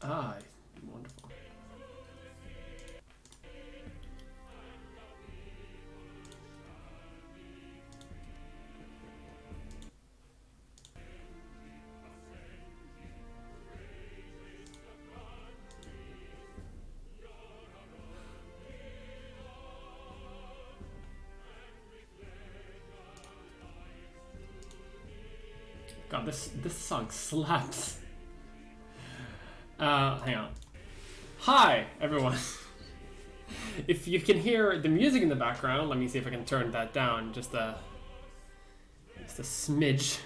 Ah, wonderful. God, this song slaps. Hang on. Hi, everyone. If you can hear the music in the background, let me see if I can turn that down just a smidge.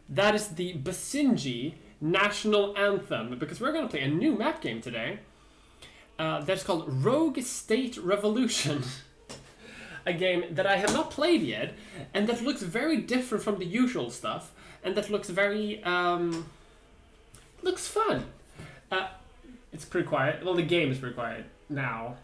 That is the Basinji National Anthem, because we're going to play a new map game today. That's called Rogue State Revolution. A game that I have not played yet, and that looks very different from the usual stuff, and that looks very, looks fun. It's pretty quiet. Well, the game is pretty quiet now.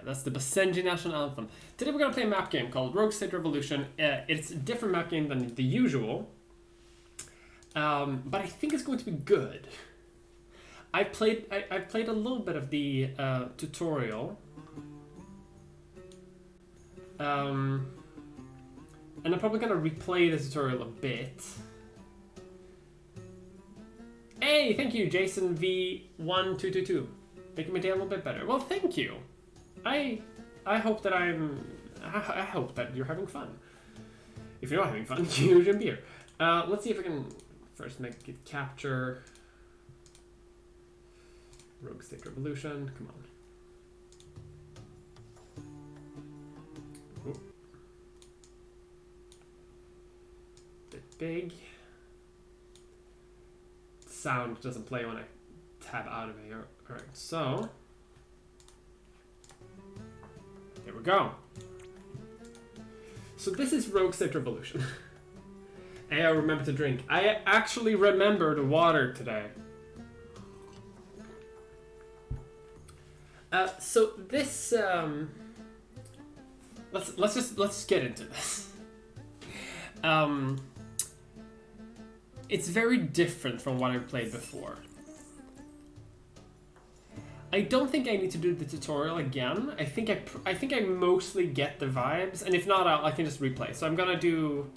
That's the Basenji National Anthem. Today we're going to play a map game called Rogue State Revolution. It's a different map game than the usual. But I think it's going to be good. I've played a little bit of the tutorial. And I'm probably going to replay the tutorial a bit. Hey, thank you, Jason V1222. Making my day a little bit better. Well, thank you. I hope that I hope that you're having fun. If you're not having fun, you shouldn't be here. Let's see if I can first make it capture Rogue State Revolution. Come on. Ooh. Bit big. Sound doesn't play when I tab out of here. All right, so. Here we go. So this is Rogue State Revolution. Hey, I remember to drink. I actually remembered water today. So this let's just get into this. It's very different from what I've played before. I don't think I need to do the tutorial again. I think I mostly get the vibes, and if not, I can just replay. So I'm gonna do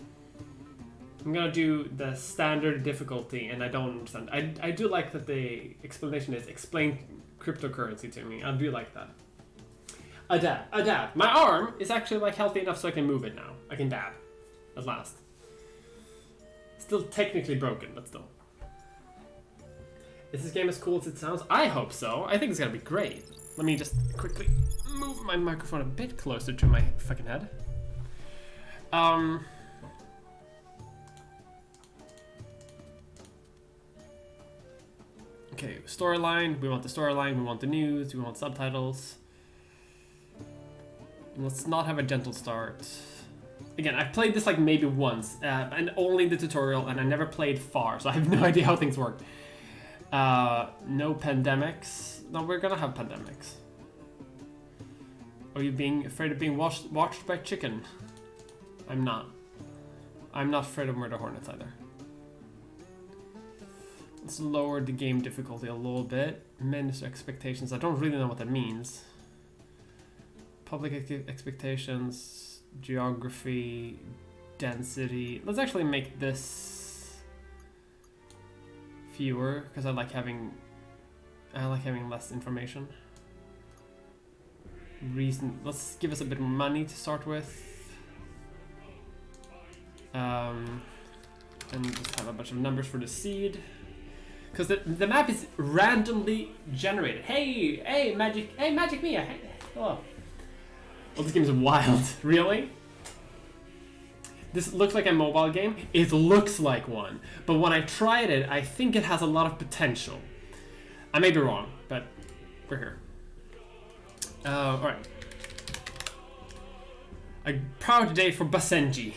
the standard difficulty, and I don't understand. I do like that the explanation is explain cryptocurrency to me. I do like that. A dab. My arm is actually like healthy enough so I can move it now. I can dab, at last. Still technically broken, but still. Is this game as cool as it sounds? I hope so. I think it's gonna be great. Let me just quickly move my microphone a bit closer to my fucking head. Okay, storyline. We want the storyline. We want the news. We want subtitles. Let's not have a gentle start. Again, I've played this like maybe once, and only the tutorial, and I never played far, so I have no idea how things work. No pandemics. No, we're gonna have pandemics. Are you being afraid of being watched by chicken? I'm not. I'm not afraid of murder hornets either. Let's lower the game difficulty a little bit. Manage expectations. I don't really know what that means. Public expectations, geography, density. Let's actually make this fewer, because I like having less information. Reason. Let's give us a bit more money to start with. And just have a bunch of numbers for the seed. Because the map is randomly generated. Hey, Magic Mia. Hey, hello. Well, this game is wild. Really? This looks like a mobile game. It looks like one. But when I tried it, I think it has a lot of potential. I may be wrong, but we're here. Alright. A proud day for Basenji.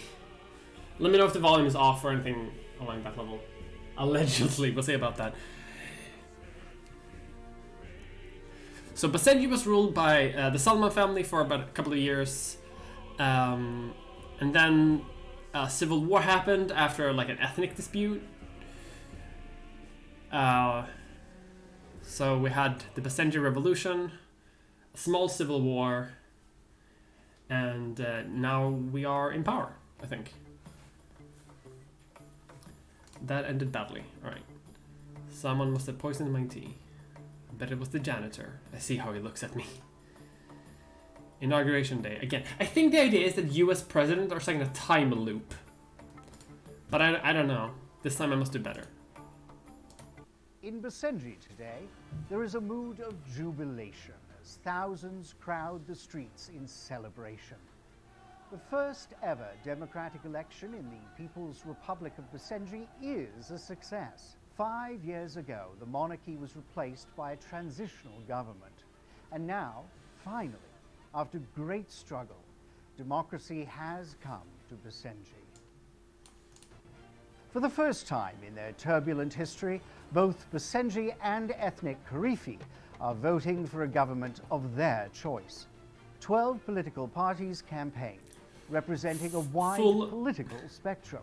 Let me know if the volume is off or anything along that level. Allegedly, we'll see about that. So Basenji was ruled by the Salman family for about a couple of years. And then a civil war happened after like an ethnic dispute. So we had the Basenji Revolution, a small civil war, and now we are in power, I think. That ended badly. Alright. Someone must have poisoned my tea. I bet it was the janitor. I see how he looks at me. Inauguration day. Again, I think the idea is that US presidents are stuck in a time loop. But I don't know. This time I must do better. In Basenji today, there is a mood of jubilation as thousands crowd the streets in celebration. The first ever democratic election in the People's Republic of Basenji is a success. 5 years ago, the monarchy was replaced by a transitional government. And now, finally, after great struggle, democracy has come to Basenji. For the first time in their turbulent history, both Basenji and ethnic Karifi are voting for a government of their choice. 12 political parties campaigned, representing a wide political spectrum,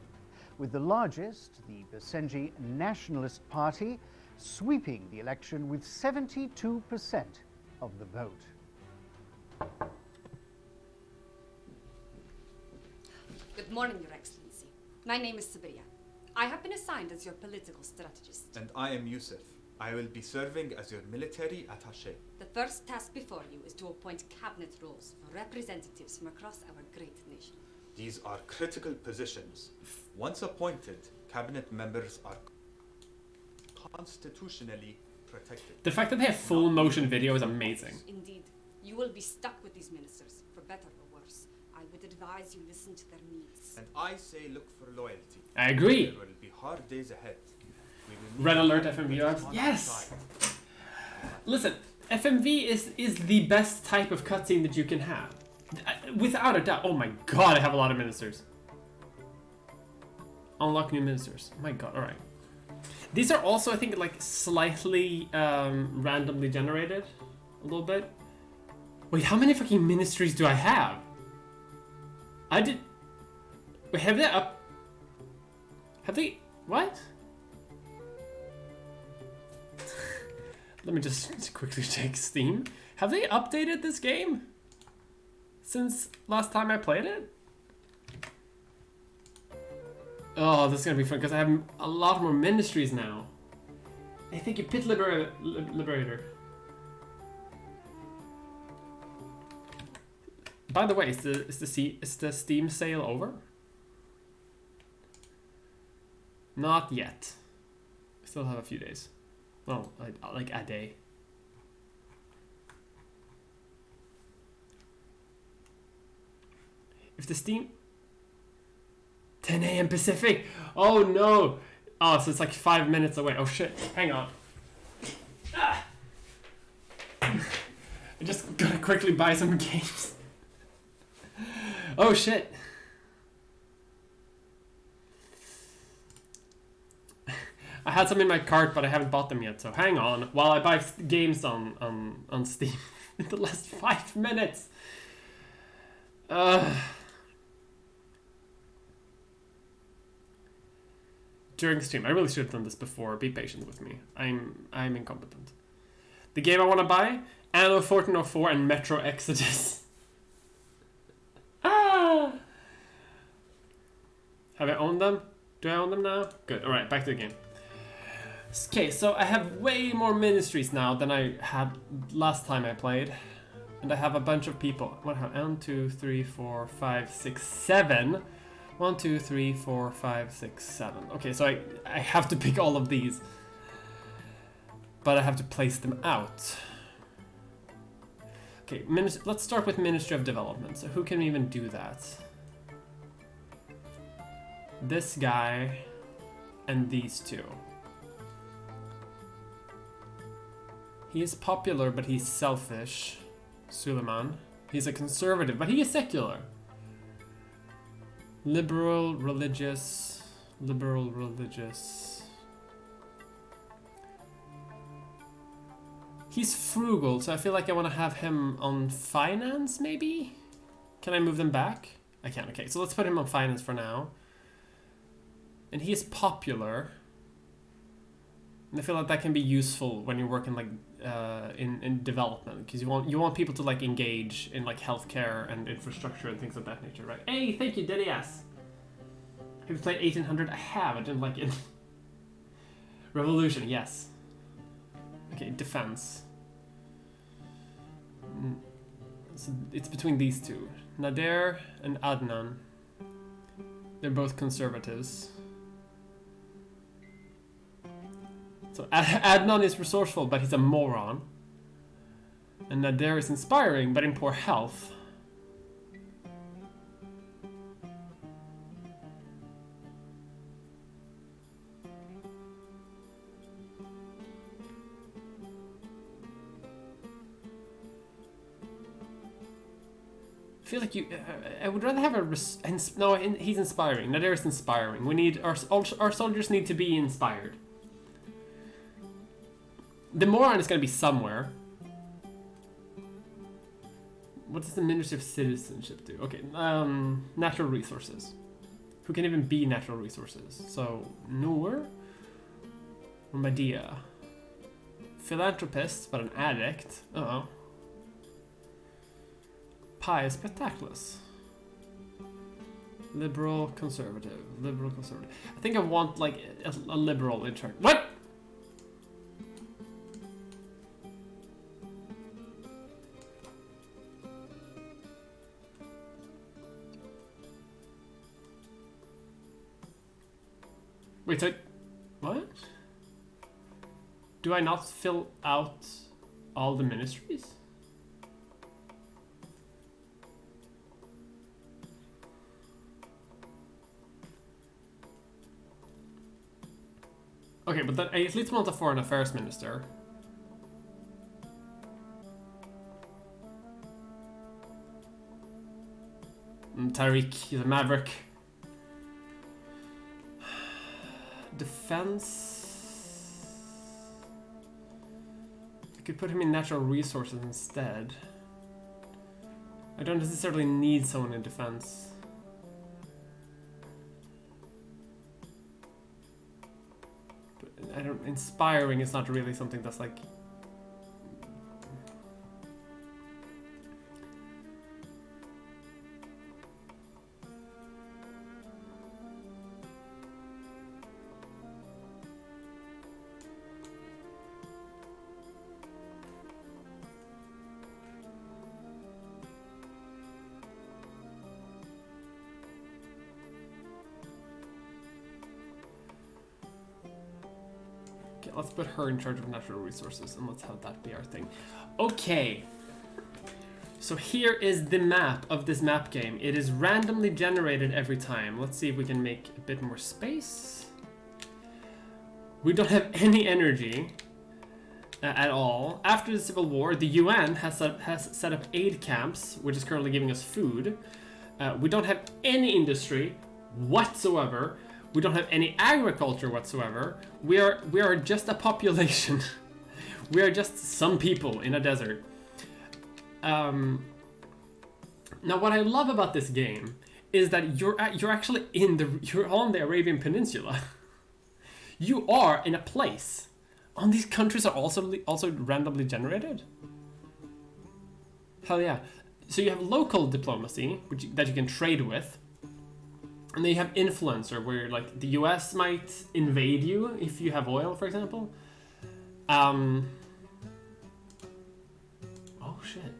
with the largest, the Basenji Nationalist Party, sweeping the election with 72% of the vote. Good morning, Your Excellency. My name is Sabriya. I have been assigned as your political strategist. And I am Yusuf. I will be serving as your military attaché. The first task before you is to appoint cabinet roles for representatives from across our great nation. These are critical positions. Once appointed, cabinet members are constitutionally protected. The fact that they have full motion video is amazing. Indeed. You will be stuck with these ministers, for better or worse. I would advise you listen to their needs. And I say look for loyalty. I agree. There will be hard days ahead. Red alert FMV. Yes! Listen, FMV is the best type of cutscene that you can have. Without a doubt. Oh my god, I have a lot of ministers. Unlock new ministers. Oh my god, alright. These are also, I think, like slightly randomly generated. A little bit. Wait, how many fucking ministries do I have? Wait, have they up... Have they... What? Let me just quickly check Steam. Have they updated this game? Since last time I played it? Oh, this is gonna be fun because I have a lot more ministries now. I think you Pit Liberator. By the way, is the Steam sale over? Not yet. I still have a few days. Well, like a day. If the Steam... 10 a.m. Pacific! Oh no! Oh, so it's like 5 minutes away. Oh shit, hang on. Ah. I just gotta quickly buy some games. Oh shit. I had some in my cart, but I haven't bought them yet, so hang on while I buy games on Steam in the last 5 minutes. During the stream. I really should have done this before. Be patient with me. I'm incompetent. The game I want to buy? Anno 1404 and Metro Exodus. Ah! Have I owned them? Do I own them now? Good. Alright, back to the game. Okay, so I have way more ministries now than I had last time I played. And I have a bunch of people. What? 1, 2, 3, 4, 5, 6, 7. 1, 2, 3, 4, 5, 6, 7. Okay, so I have to pick all of these. But I have to place them out. Okay, let's start with Ministry of Development. So who can even do that? This guy and these two. He is popular, but he's selfish. Suleiman. He's a conservative, but he is secular. Liberal, religious. Liberal, religious. He's frugal, so I feel like I want to have him on finance, maybe? Can I move them back? I can, okay. So let's put him on finance for now. And he is popular. And I feel like that can be useful when you're working like in development, because you want people to like engage in like healthcare and infrastructure and things of that nature, right? Hey, thank you, Daddy Ass. Have you played 1800? I have. I didn't like it. Revolution, yes. Okay, defense. So it's between these two, Nader and Adnan. They're both conservatives. So Adnan is resourceful, but he's a moron. And Nader is inspiring, but in poor health. I feel like I would rather have he's inspiring. Nader is inspiring. We need our soldiers need to be inspired. The moron is going to be somewhere. What does the Ministry of Citizenship do? Okay, natural resources. Who can even be natural resources? So, Noor or Medea? Philanthropist, but an addict. Uh-oh. Pious but tactless. Liberal, conservative. Liberal, conservative. I think I want, like, a liberal in charge. What? Wait, so... What? Do I not fill out all the ministries? Okay, but then I at least want a foreign affairs minister. Tariq, he's a maverick. Defense. I could put him in natural resources instead. I don't necessarily need someone in defense. But I don't. Inspiring is not really something that's like. Let's put her in charge of natural resources and let's have that be our thing. Okay. So here is the map of this map game. It is randomly generated every time. Let's see if we can make a bit more space. We don't have any energy at all. After the Civil War, the UN has set up aid camps, which is currently giving us food. We don't have any industry whatsoever. We don't have any agriculture whatsoever. We are just a population. We are just some people in a desert. Now, what I love about this game is that you're actually you're on the Arabian Peninsula. You are in a place. And these countries are also randomly generated. Hell yeah! So you have local diplomacy, that you can trade with. And then you have influencer, where like the US might invade you if you have oil, for example. Oh shit.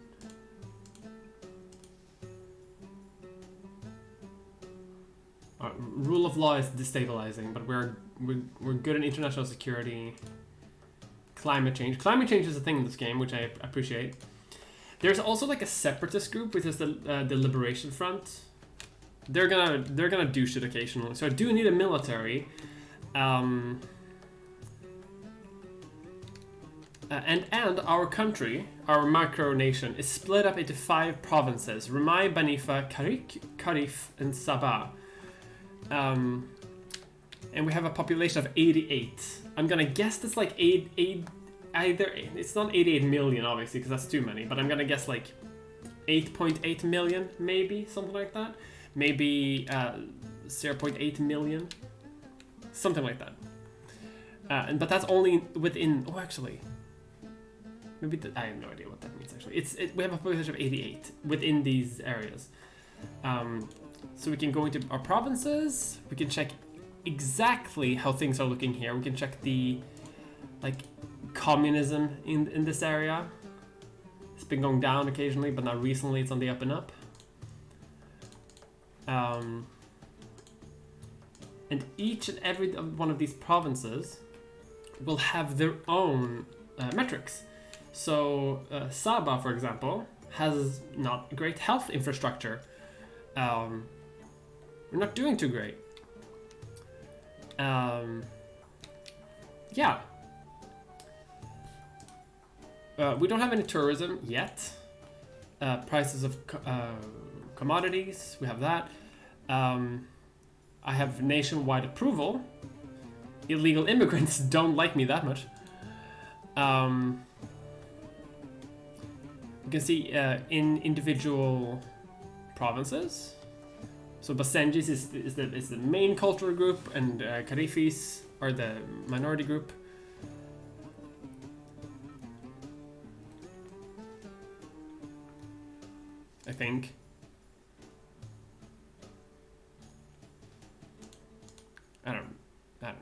Rule of law is destabilizing, but we're good in international security. Climate change. Climate change is a thing in this game, which I appreciate. There's also like a separatist group, which is the Liberation Front. They're gonna do shit occasionally, so I do need a military. And our country, our micronation, is split up into 5 provinces: Rumai, Banifa, Karif, and Sabah. And we have a population of 88. I'm gonna guess that's like it's not 88 million, obviously, because that's too many, but I'm gonna guess like 8.8 million, maybe, something like that. Maybe 0.8 million, something like that. But that's only within. Oh, actually, maybe I have no idea what that means. Actually, we have a population of 88 within these areas. So we can go into our provinces. We can check exactly how things are looking here. We can check the communism in this area. It's been going down occasionally, but now recently it's on the up and up. And each and every one of these provinces will have their own metrics. So Sabah, for example, has not great health infrastructure. We're not doing too great. Yeah. We don't have any tourism yet. Prices of commodities, we have that. I have nationwide approval. Illegal immigrants don't like me that much. You can see in individual provinces. So Basenjis is the main cultural group, and Karifis are the minority group. I think. I don't know.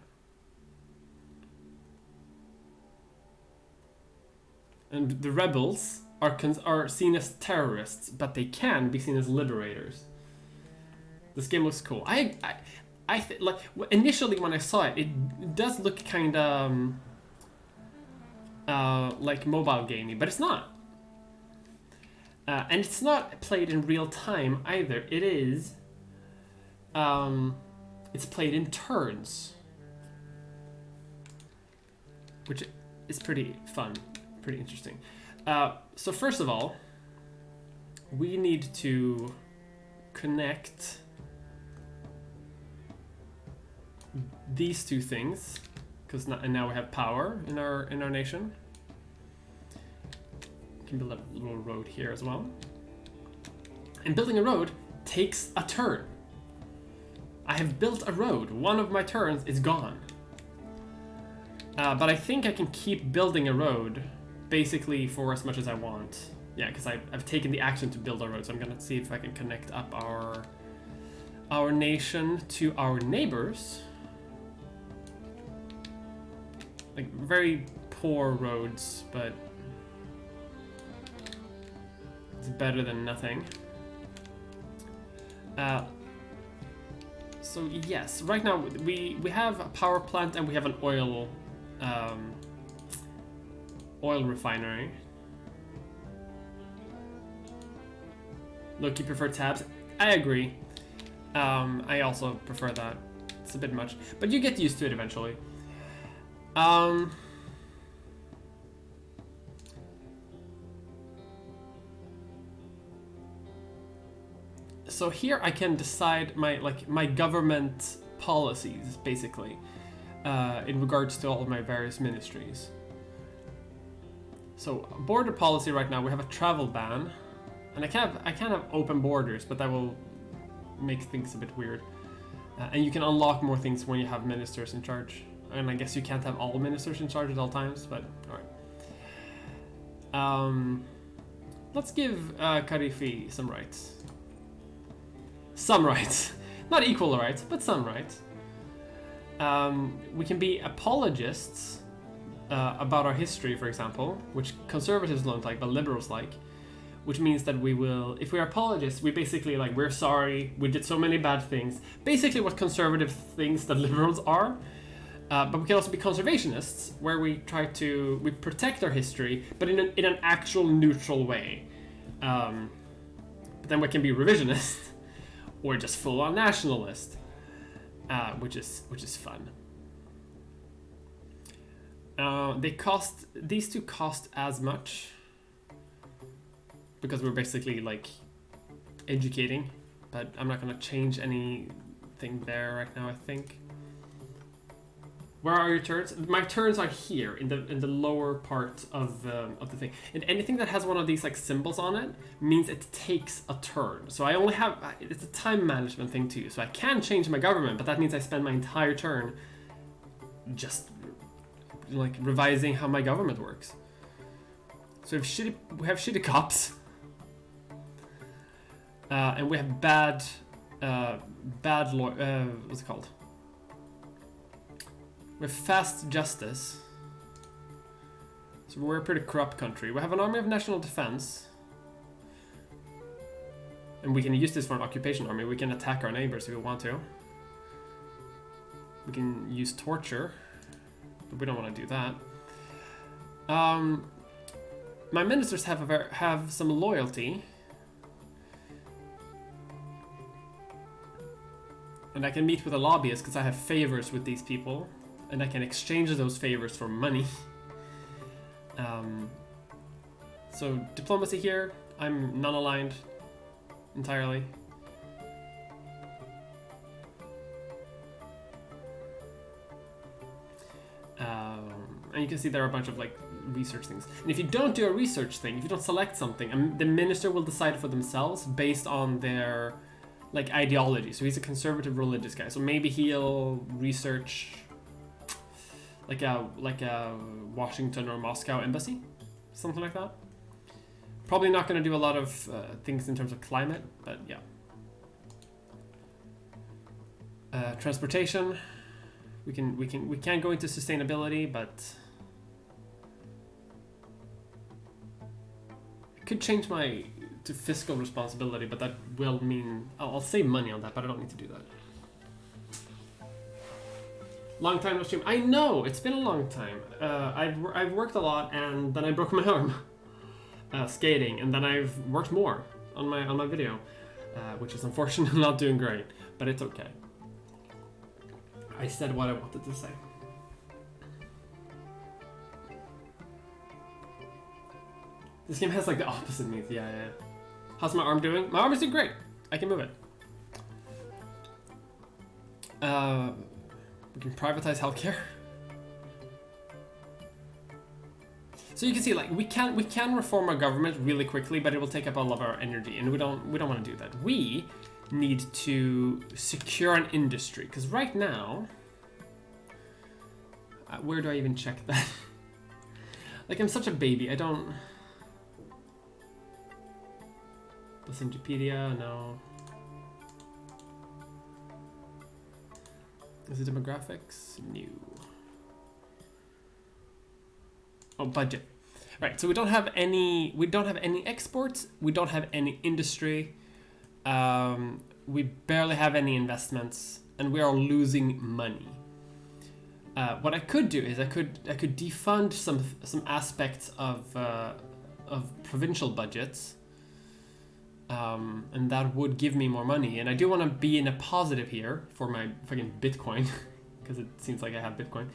And the rebels are seen as terrorists, but they can be seen as liberators. This game looks cool. Initially when I saw it, it does look kind of like mobile gamey, but it's not. And it's not played in real time either. It is. It's played in turns, which is pretty fun, pretty interesting. So first of all, we need to connect these two things, because now we have power in our nation. We can build a little road here as well. And building a road takes a turn. I have built a road. One of my turns is gone. But I think I can keep building a road basically for as much as I want. Yeah, because I've taken the action to build a road, so I'm gonna see if I can connect up our nation to our neighbors. Like very poor roads, but it's better than nothing. So yes, right now we have a power plant and we have an oil refinery. Look, you prefer tabs? I agree. I also prefer that. It's a bit much, but you get used to it eventually. So here I can decide my government policies, basically, in regards to all of my various ministries. So border policy right now, we have a travel ban, and I can't have open borders, but that will make things a bit weird. And you can unlock more things when you have ministers in charge. And I guess you can't have all ministers in charge at all times, but alright. Let's give Karifi some rights. Some rights. Not equal rights, but some rights. We can be apologists about our history, for example, which conservatives don't like, but liberals like. Which means that we will, if we are apologists, we basically we're sorry, we did so many bad things. Basically what conservative thinks that liberals are. But we can also be conservationists, where we protect our history, but in an actual neutral way. But then we can be revisionist, or just full-on nationalist, which is fun. These two cost as much because we're basically like educating, but I'm not gonna change anything there right now, I think. Where are your turns? My turns are here in the lower part of the thing. And anything that has one of these like symbols on it means it takes a turn. So I only have, it's a time management thing too. So I can change my government, but that means I spend my entire turn just like revising how my government works. So we have shitty cops. And we have bad law, what's it called? We have fast justice. So we're a pretty corrupt country. We have an army of national defense. And we can use this for an occupation army. We can attack our neighbors if we want to. We can use torture. But we don't want to do that. My ministers have some loyalty. And I can meet with a lobbyist because I have favors with these people. And I can exchange those favors for money. So diplomacy here, I'm non-aligned entirely. And you can see there are a bunch of like research things. And if you don't do a research thing, if you don't select something, the minister will decide for themselves based on their like ideology. So he's a conservative religious guy. So maybe he'll research like a Washington or Moscow embassy, something like that. Probably not going to do a lot of things in terms of climate, but yeah. Transportation, we can go into sustainability, but I could change my to fiscal responsibility, but that will mean I'll save money on that, but I don't need to do that. Long time no stream. I know, it's been a long time. I've worked a lot, and then I broke my arm skating, and then I've worked more on my video, which is unfortunately not doing great, but it's okay. I said what I wanted to say. This game has like the opposite means. Yeah. How's my arm doing? My arm is doing great. I can move it. We can privatize healthcare. So you can see, like, we can reform our government really quickly, but it will take up all of our energy, and we don't want to do that. We need to secure an industry, because right now, where do I even check that? Like, I'm such a baby. I don't. Wikipedia, no. Is it demographics? New. Oh, budget. Right, so we don't have any exports, we don't have any industry, we barely have any investments, and we are losing money. What I could do is I could defund some aspects of provincial budgets, and that would give me more money. And I do want to be in a positive here for my fucking Bitcoin, because it seems like I have Bitcoin.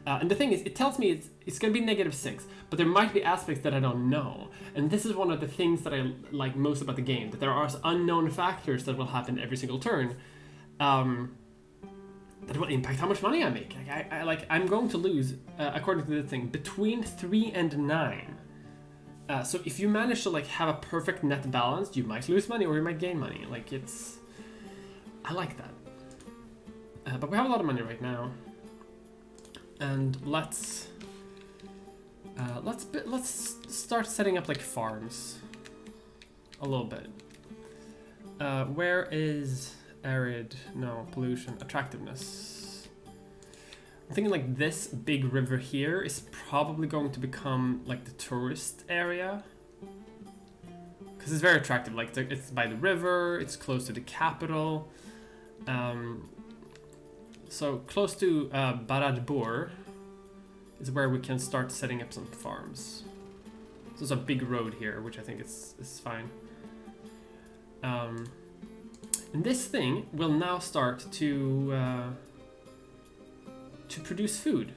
And the thing is, it tells me it's going to be -6, but there might be aspects that I don't know. And this is one of the things that I like most about the game, that there are unknown factors that will happen every single turn that will impact how much money I make. I'm going to lose, according to the thing, between 3 and 9. So if you manage to like have a perfect net balance, you might lose money or you might gain money. Like I like that. But we have a lot of money right now. And let's start setting up like farms a little bit. Where is arid? No, pollution, attractiveness. I'm thinking like this big river here is probably going to become like the tourist area, because it's very attractive. Like it's by the river, it's close to the capital. So close to Baradbur is where we can start setting up some farms. So there's a big road here, which I think is fine. And this thing will now start to produce food.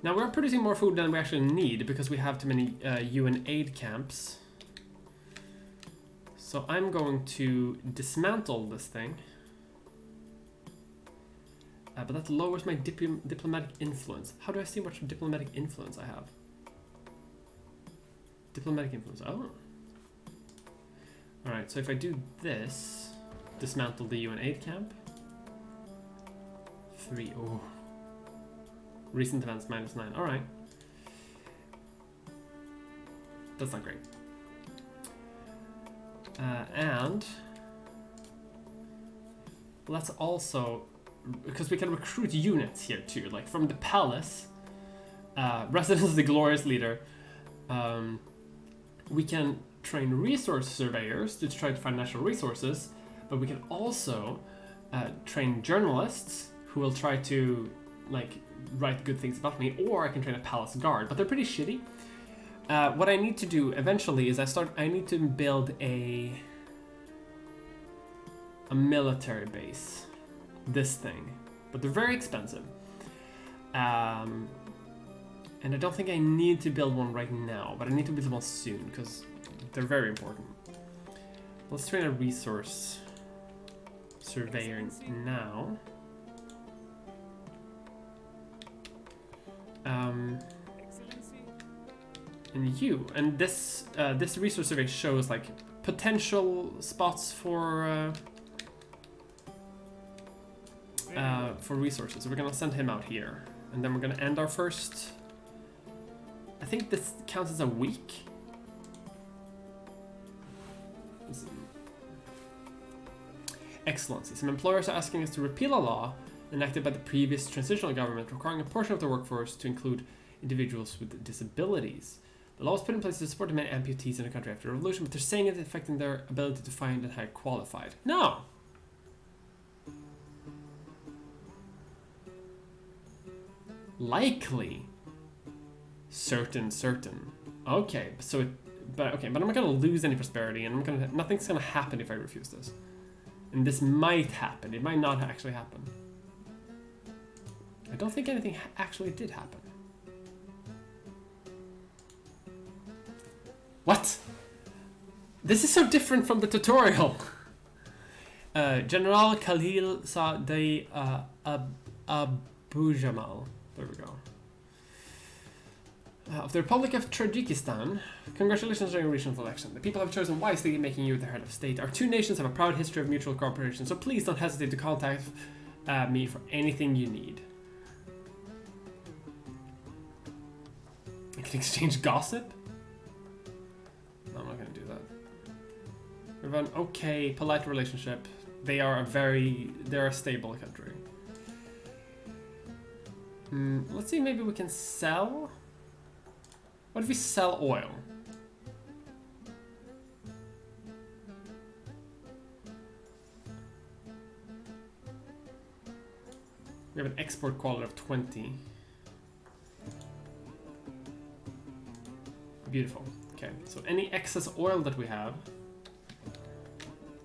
Now we're producing more food than we actually need because we have too many UN aid camps. So I'm going to dismantle this thing. But that lowers my diplomatic influence. How do I see what diplomatic influence I have? Diplomatic influence, oh. Alright, so if I do this, dismantle the UN aid camp. 3, oh. Recent events -9, alright. That's not great. And let's also, because we can recruit units here too, like from the palace, Residence of the Glorious Leader, we can train resource surveyors to try to find natural resources, but we can also train journalists who will try to like write good things about me, or I can train a palace guard, but they're pretty shitty. What I need to do eventually is I need to build a military base. This thing. But they're very expensive. And I don't think I need to build one right now, but I need to build one soon, because they're very important. Let's train a resource surveyor now. And this resource survey shows like potential spots for resources. So we're gonna send him out here, and then we're gonna end our first. I think this counts as a week. Excellency. Some employers are asking us to repeal a law enacted by the previous transitional government requiring a portion of the workforce to include individuals with disabilities. The law was put in place to support the many amputees in the country after the revolution, but they're saying it's affecting their ability to find and hire qualified. No! Likely. Certain. Okay, so but I'm not gonna lose any prosperity, and nothing's gonna happen if I refuse this. And this might happen. It might not actually happen. I don't think anything actually did happen. What? This is so different from the tutorial. General Khalil Saadi Abu Jamal. There we go. Of the Republic of Tajikistan, congratulations on your recent election. The people have chosen wisely, making you the head of state. Our two nations have a proud history of mutual cooperation, so please don't hesitate to contact me for anything you need. I can exchange gossip? No, I'm not going to do that. We have an okay, polite relationship. They're a stable country. Let's see, maybe we can sell? What if we sell oil? We have an export quality of 20. Beautiful. Okay, so any excess oil that we have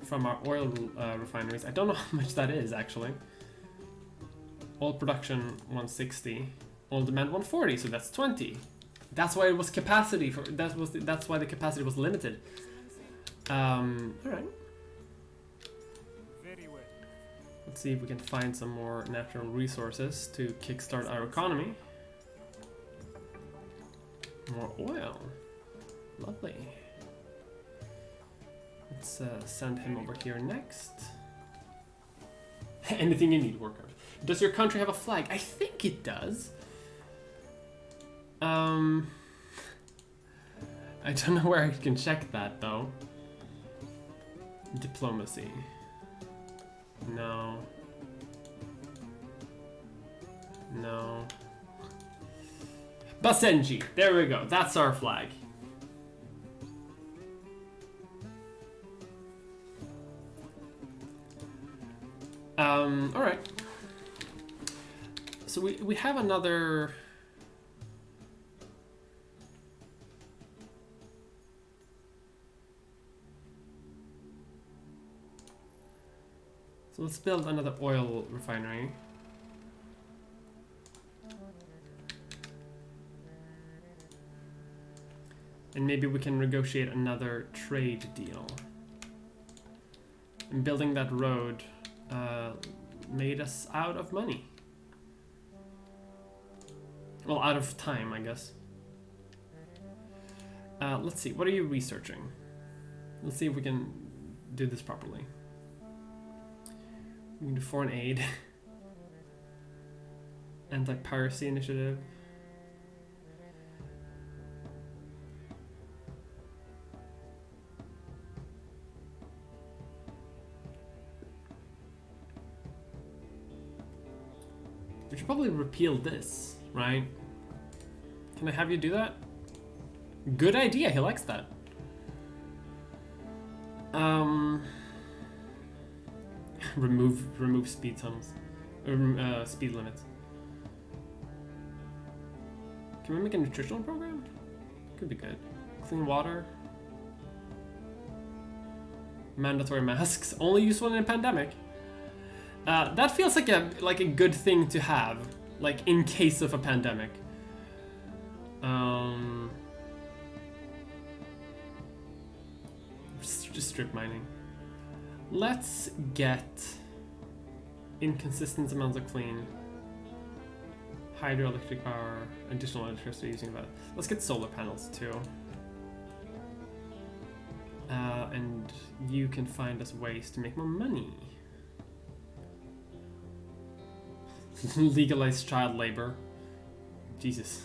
from our oil refineries, I don't know how much that is actually. Oil production 160, oil demand 140, so that's 20. That's why it was capacity for. That's why the capacity was limited. All right. Let's see if we can find some more natural resources to kickstart our economy. More oil. Lovely. Let's send him over here next. Anything you need, worker. Does your country have a flag? I think it does. I don't know where I can check that though. Diplomacy. No. No. Basenji. There we go. That's our flag. Alright. So we have another... So let's build another oil refinery. And maybe we can negotiate another trade deal. And building that road made us out of money. Well, out of time, I guess. Let's see, what are you researching? Let's see if we can do this properly. We can do foreign aid. Anti-piracy initiative. We should probably repeal this, right? Can I have you do that? Good idea, he likes that. Remove speed tunnels. Speed limits. Can we make a nutritional program? Could be good. Clean water. Mandatory masks. Only useful in a pandemic. That feels like a good thing to have, like in case of a pandemic. Just strip mining. Let's get inconsistent amounts of clean hydroelectric power, additional electricity using that. Let's get solar panels too. And you can find us ways to make more money. Legalize child labor. Jesus.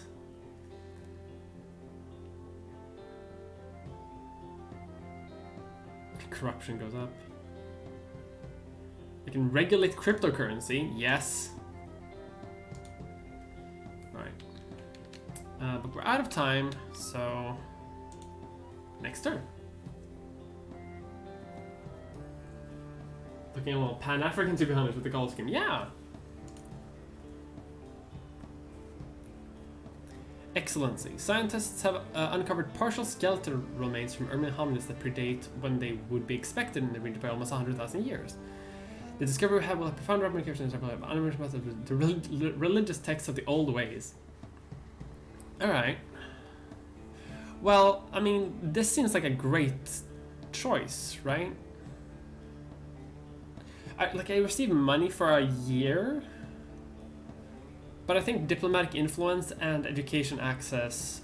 Corruption goes up. We can regulate cryptocurrency. Yes. Right. But we're out of time, so next turn. Looking a little Pan-African to be honest with the gold scheme. Yeah. Excellency. Scientists have uncovered partial skeletal remains from early hominids that predate when they would be expected in the region by almost 100,000 years. The discovery will have a profound ramifications on the religious texts of the old ways. Alright. Well, I mean, this seems like a great choice, right? I received money for a year, but I think diplomatic influence and education access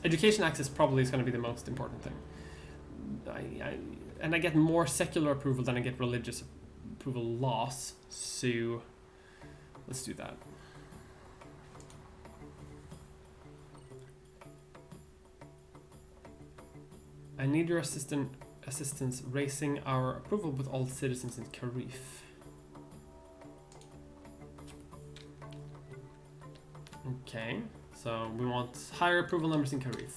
probably is going to be the most important thing. And I get more secular approval than I get religious approval loss, so let's do that. I need your assistance raising our approval with all citizens in Karif. Okay, so we want higher approval numbers in Karif.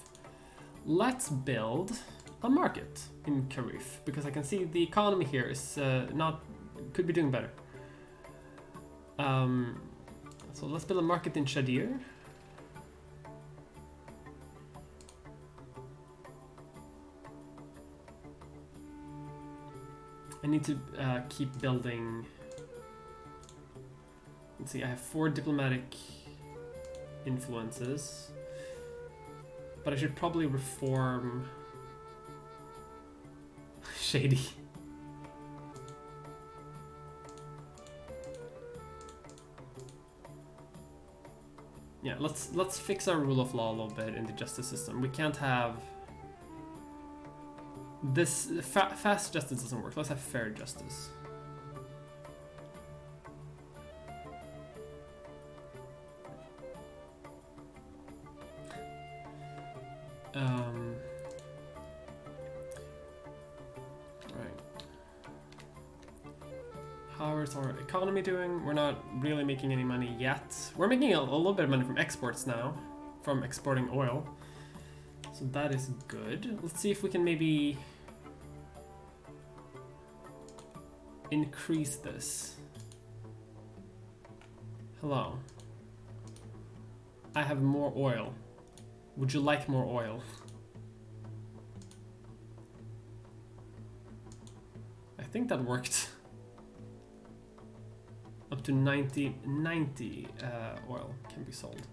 Let's build a market in Karif, because I can see the economy here is could be doing better. So let's build a market in Shadir. I need to keep building. Let's see, I have 4 diplomatic influences, but I should probably reform Shady. Yeah, let's fix our rule of law a little bit in the justice system. We can't have this fast justice doesn't work. Let's have fair justice. How is our economy doing? We're not really making any money yet. We're making a little bit of money from exports now, from exporting oil. So that is good. Let's see if we can maybe increase this. Hello. I have more oil. Would you like more oil? I think that worked. Up to 90 oil can be sold.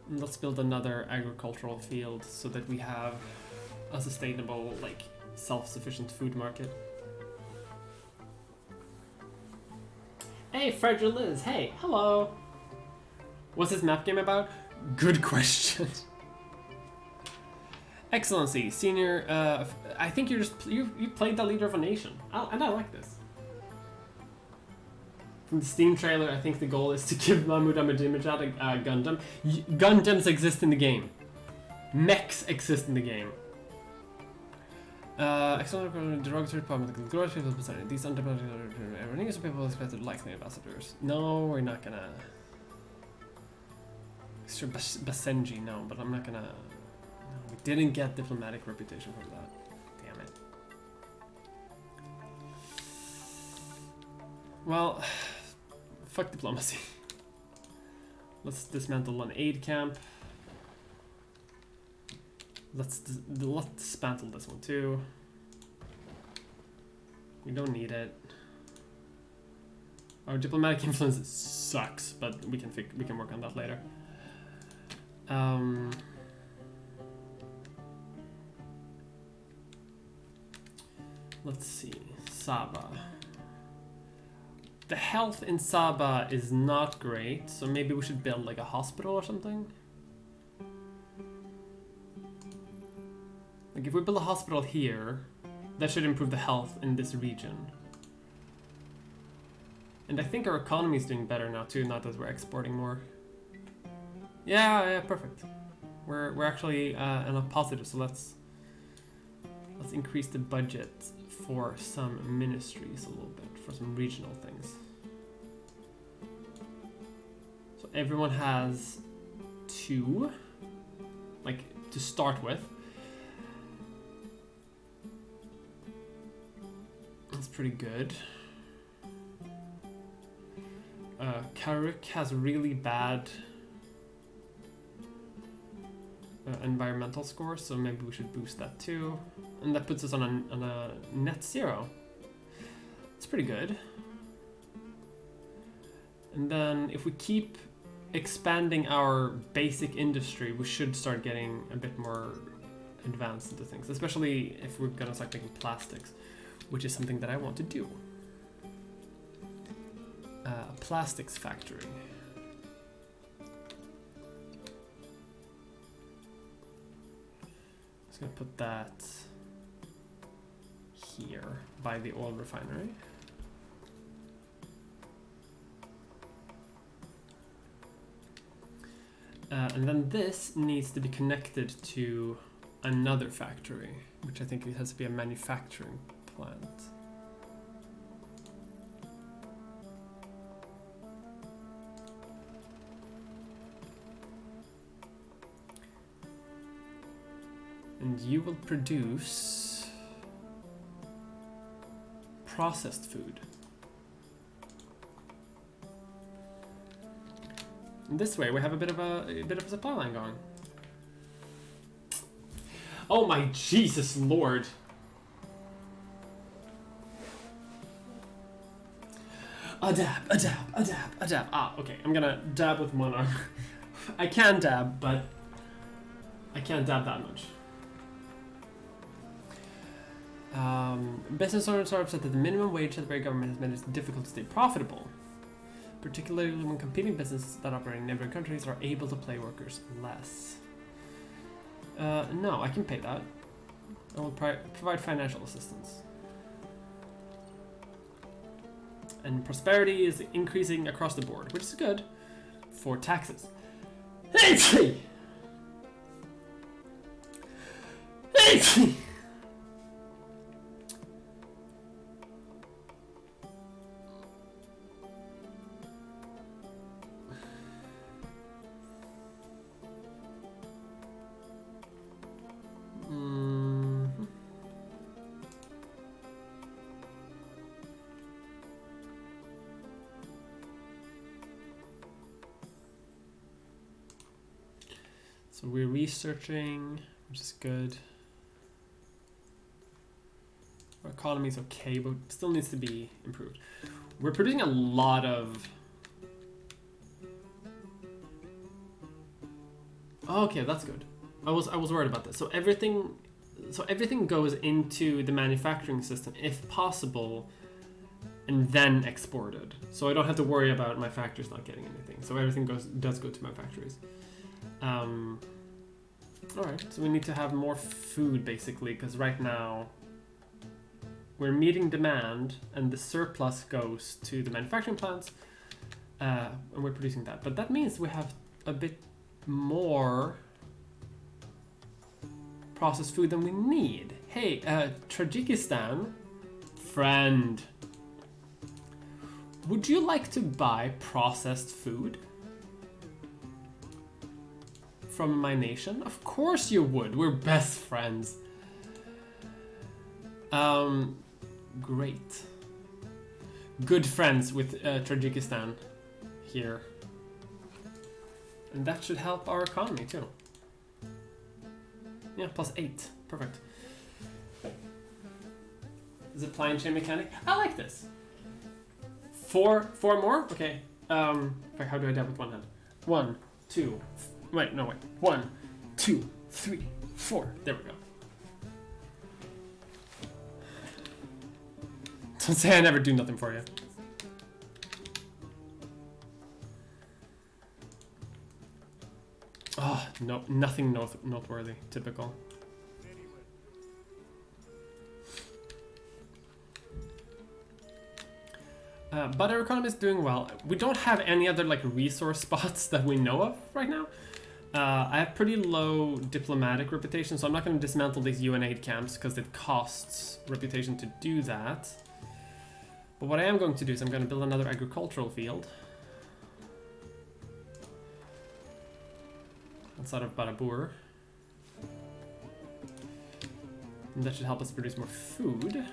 Let's build another agricultural field so that we have a sustainable, like, self-sufficient food market. Hey, Frederick Liz. Hey, hello. What's this map game about? Good question. Excellency, senior. I think you're just you played the leader of a nation, and I like this. From the Steam trailer, I think the goal is to give Mahmoud Ahmadinejad a Gundam. Gundams exist in the game. Mechs exist in the game. Excellent derogatory problem. The glorious people presented. These undemocratic everything is people expected likely ambassadors. No, we're not gonna. Sure, Basenji, no, but I'm not gonna. No, we didn't get diplomatic reputation from that. Damn it. Well, fuck diplomacy. Let's dismantle an aid camp. Let's dismantle this one too. We don't need it. Our diplomatic influence sucks, but we can work on that later. Let's see, Saba. The health in Saba is not great, so maybe we should build like a hospital or something. Like if we build a hospital here, that should improve the health in this region. And I think our economy is doing better now too, not that we're exporting more. Yeah, perfect. We're actually in a positive, so let's increase the budget for some ministries a little bit, for some regional things. So everyone has 2, like, to start with. That's pretty good. Karuk has really bad environmental score, so maybe we should boost that too. And that puts us on a net 0. It's pretty good. And then if we keep expanding our basic industry, we should start getting a bit more advanced into things, especially if we're gonna start making plastics, which is something that I want to do. A plastics factory. Just gonna put that here by the oil refinery. And then this needs to be connected to another factory, which I think it has to be a manufacturing plant. And you will produce processed food. And this way we have a bit of a supply line going. Oh my Jesus Lord! Dab. Ah, okay. I'm gonna dab with one arm. I can dab, but I can't dab that much. Business owners are upset that the minimum wage that the Baybeee government has made it difficult to stay profitable, particularly when competing businesses that operate in neighboring countries are able to pay workers less. No, I can pay that. I will provide financial assistance. And prosperity is increasing across the board, which is good for taxes. So we're researching, which is good. Our economy is okay, but still needs to be improved. We're producing a lot of Okay, that's good. I was worried about this. So everything goes into the manufacturing system if possible, and then exported. So I don't have to worry about my factories not getting anything. So everything does go to my factories. All right. So we need to have more food basically, because right now we're meeting demand, and the surplus goes to the manufacturing plants, and we're producing that. But that means we have a bit more processed food than we need. Hey, Tajikistan, friend, would you like to buy processed food from my nation? Of course you would. We're best friends. Great. Good friends with Tajikistan here. And that should help our economy too. Yeah, +8. Perfect. Zip line chain mechanic. I like this. Four more? Okay. How do I dab with one hand? 1, 2. Wait, no, wait. 1, 2, 3, 4. There we go. Don't say I never do nothing for you. Oh, no, nothing noteworthy. Typical. But our economy is doing well. We don't have any other like resource spots that we know of right now. I have pretty low diplomatic reputation, so I'm not going to dismantle these UN aid camps because it costs reputation to do that. But what I am going to do is I'm going to build another agricultural field outside of Barabur. And that should help us produce more food.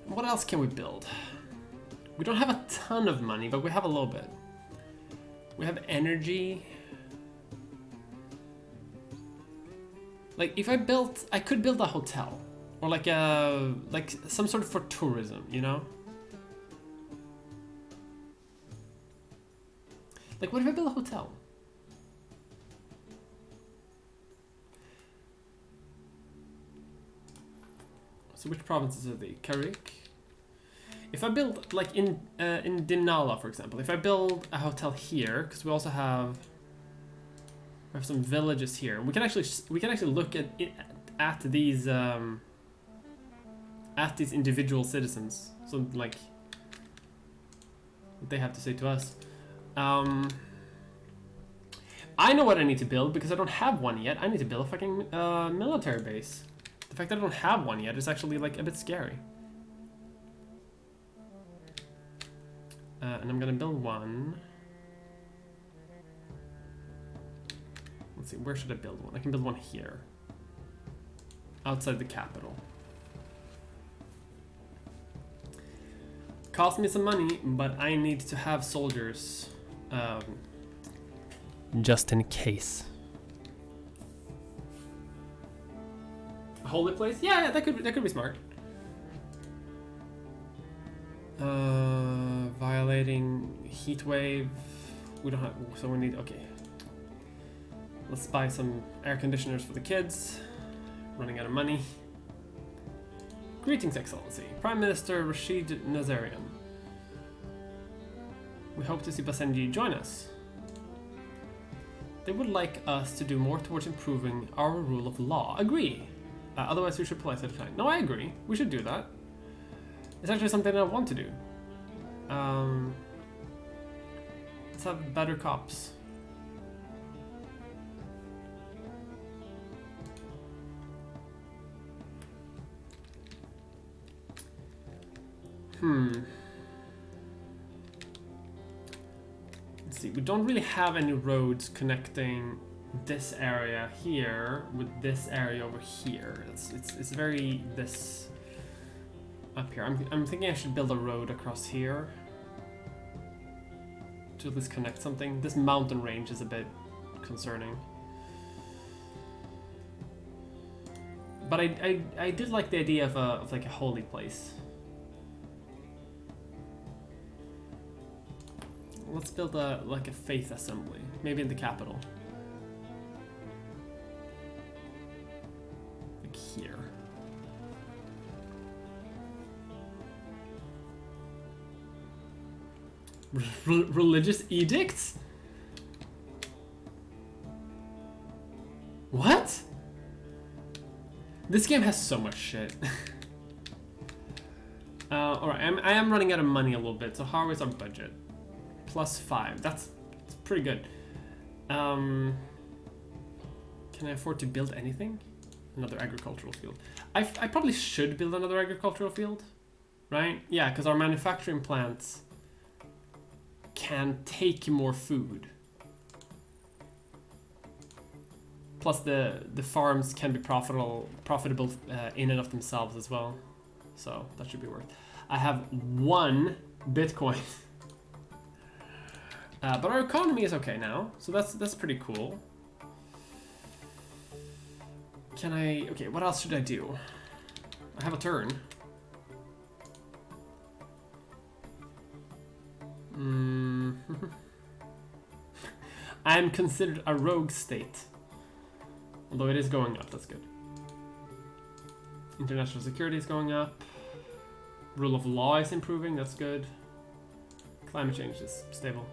What else can we build? We don't have a ton of money, but we have a little bit. We have energy. Like if I could build a hotel, or like some sort of for tourism, you know? Like what if I build a hotel? So which provinces are they? Karik? If I build like in Dinala, for example, if I build a hotel here, because we have some villages here, we can actually look at these individual citizens. So like what they have to say to us. I know what I need to build because I don't have one yet. I need to build a fucking military base. The fact that I don't have one yet is actually like a bit scary. And I'm gonna build one. Let's see, where should I build one? I can build one here. Outside the capital. Cost me some money, but I need to have soldiers. Just in case. A holy place? Yeah, that could be smart. Violating heat wave. We don't have, so we need. Okay. Let's buy some air conditioners for the kids. Running out of money. Greetings, Excellency. Prime Minister Rashid Nazarian. We hope to see Basenji join us. They would like us to do more towards improving our rule of law. Agree. Otherwise, we should pull out at a time. No, I agree. We should do that. It's actually something I want to do. Let's have better cops. Let's see. We don't really have any roads connecting this area here with this area over here. It's very this up here. I'm thinking I should build a road across here to at least connect something. This mountain range is a bit concerning. But I did like the idea of like a holy place. Let's build like a faith assembly. Maybe in the capital. Like here. Religious edicts? What? This game has so much shit. Alright, I am running out of money a little bit, so how is our budget? +5, that's pretty good. Can I afford to build anything? Another agricultural field. I probably should build another agricultural field, right? Yeah, because our manufacturing plants can take more food. Plus the farms can be profitable in and of themselves as well. So that should be worth. I have 1 Bitcoin. But our economy is okay now, so that's pretty cool. Can I... Okay, what else should I do? I have a turn. I'm considered a rogue state. Although it is going up, that's good. International security is going up. Rule of law is improving, that's good. Climate change is stable.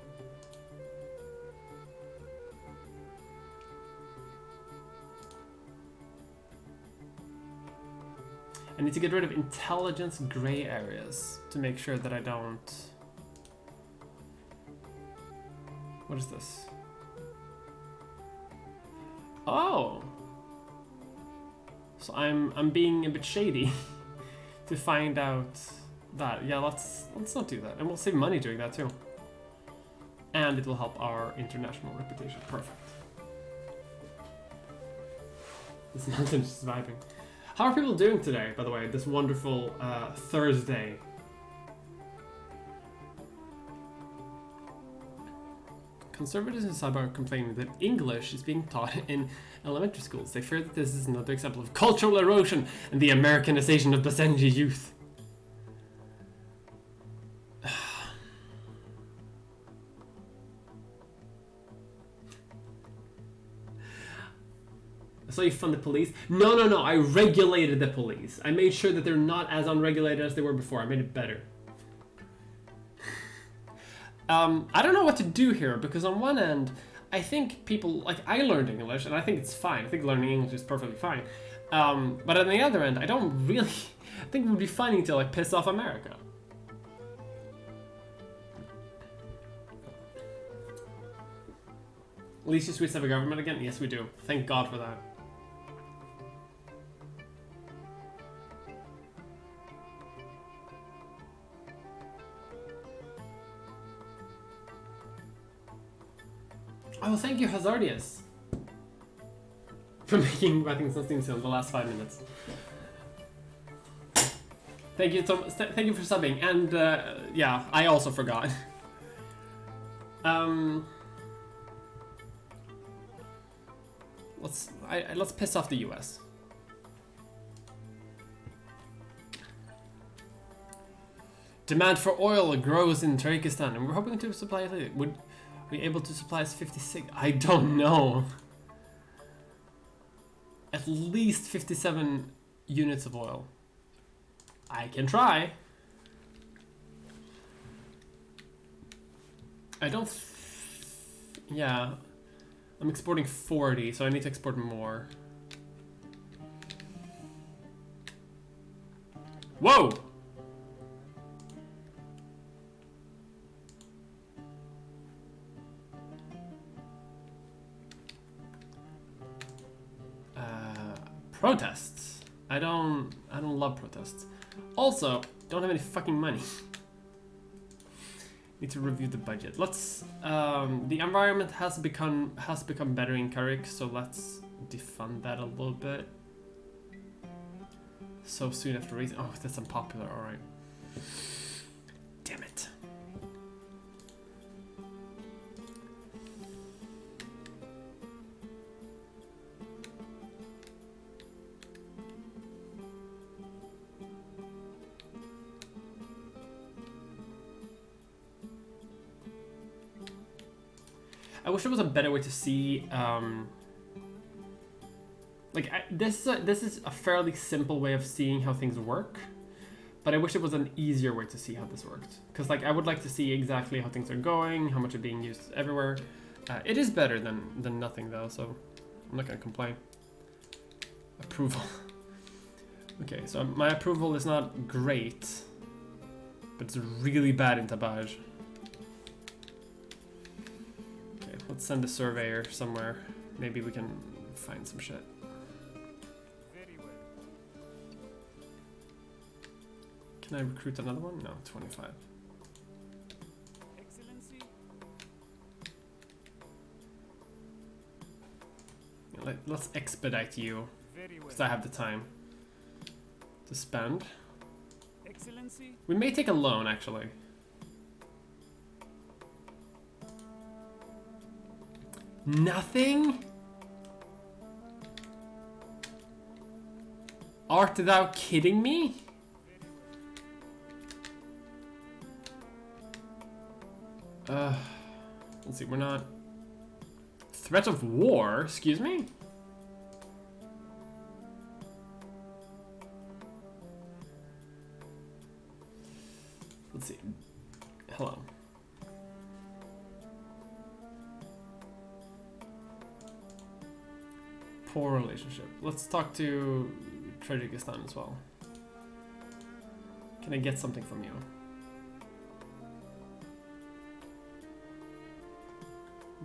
I need to get rid of intelligence gray areas to make sure that I don't... What is this? Oh! So I'm being a bit shady to find out that. Yeah, let's not do that. And we'll save money doing that too. And it will help our international reputation. Perfect. This mountain is just vibing. How are people doing today, by the way? This wonderful Thursday. Conservatives in Cyber are complaining that English is being taught in elementary schools. They fear that this is another example of cultural erosion and the Americanization of Basenji youth. So you fund the police? No. I regulated the police. I made sure that they're not as unregulated as they were before. I made it better. I don't know what to do here, because on one end, I think people, like, I learned English, and I think it's fine. I think learning English is perfectly fine. But on the other end, I don't really, I think it would be funny to, like, piss off America. At least the Swedes have a government again? Yes, we do. Thank God for that. Oh, thank you, Hazardius, for making Writing Something in the last 5 minutes. Thank you, Tom. Thank you for subbing, and yeah, I also forgot. Let's piss off the U.S. Demand for oil grows in Tajikistan, and we're hoping to supply it. Would be able to supply us 56? I don't know. At least 57 units of oil. I can try. I don't... yeah. I'm exporting 40, so I need to export more. Whoa! Protests. I don't love protests. Also, don't have any fucking money. Need to review the budget. Let's the environment has become better in Carrick, so let's defund that a little bit. So soon after raising, oh, that's unpopular. All right. Damn it. I wish there was a better way to see. This is a fairly simple way of seeing how things work, but I wish it was an easier way to see how this worked. Because like I would like to see exactly how things are going, how much are being used everywhere. It is better than nothing though, so I'm not gonna complain. Approval. Okay, so my approval is not great, but it's really bad in Tabaj. Okay, let's send a surveyor somewhere. Maybe we can find some shit. Can I recruit another one? No, 25. Excellency. Yeah, let's expedite you, Very well. because I have the time to spend. Excellency. We may take a loan, actually. Nothing? Art thou kidding me? Let's see, we're not... Threat of war? Excuse me? Let's see. Hello. Poor relationship. Let's talk to Tajikistan as well. Can I get something from you?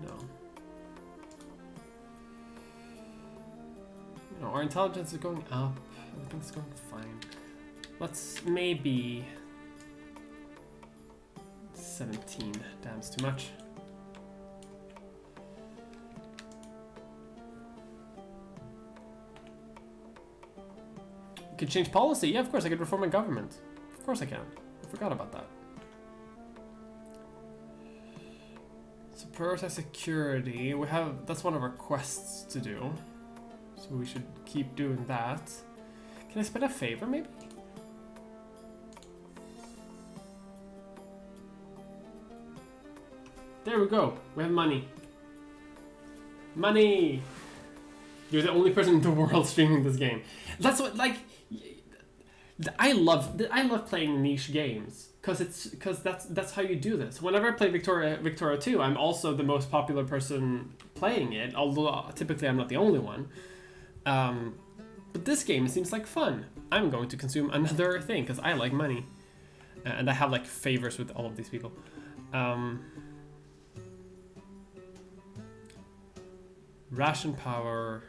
No. You know, our intelligence is going up. Everything's going fine. Let's maybe 17. Damn, it's too much. You could change policy. Yeah, of course I could reform my government. Of course I can. I forgot about that. So prioritize security. We have, that's one of our quests to do. So we should keep doing that. Can I spend a favor maybe? There we go. We have money. Money! You're the only person in the world streaming this game. That's what, like, I love playing niche games because that's how you do this. Whenever I play Victoria 2, I'm also the most popular person playing it, although typically I'm not the only one. But this game seems like fun. I'm going to consume another thing because I like money, and I have like favors with all of these people. Ration power.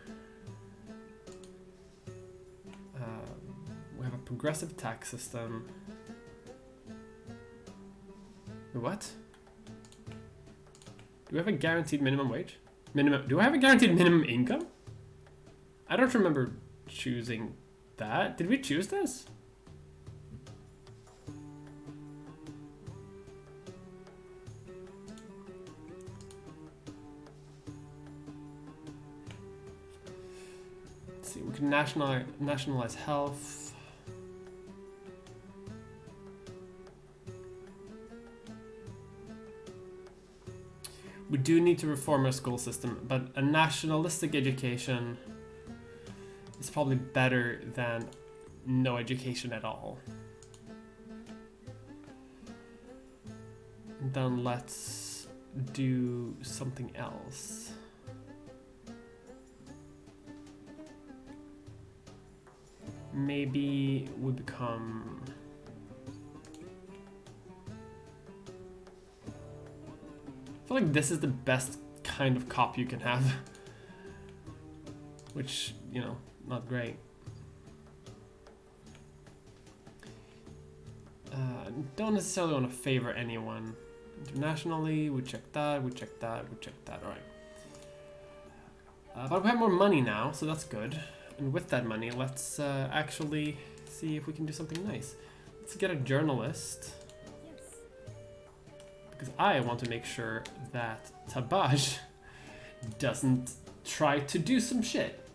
We have a progressive tax system. What? Do we have a guaranteed minimum wage? Do I have a guaranteed minimum income? I don't remember choosing that. Did we choose this? Let's see, we can nationalize health. We do need to reform our school system, but a nationalistic education is probably better than no education at all. Then let's do something else. Maybe we become... I feel like this is the best kind of cop you can have. Which, you know, not great. Don't necessarily want to favor anyone. Internationally, we check that, we check that, we check that, alright. But we have more money now, so that's good. And with that money, let's actually see if we can do something nice. Let's get a journalist. Because I want to make sure that Tabaj doesn't try to do some shit.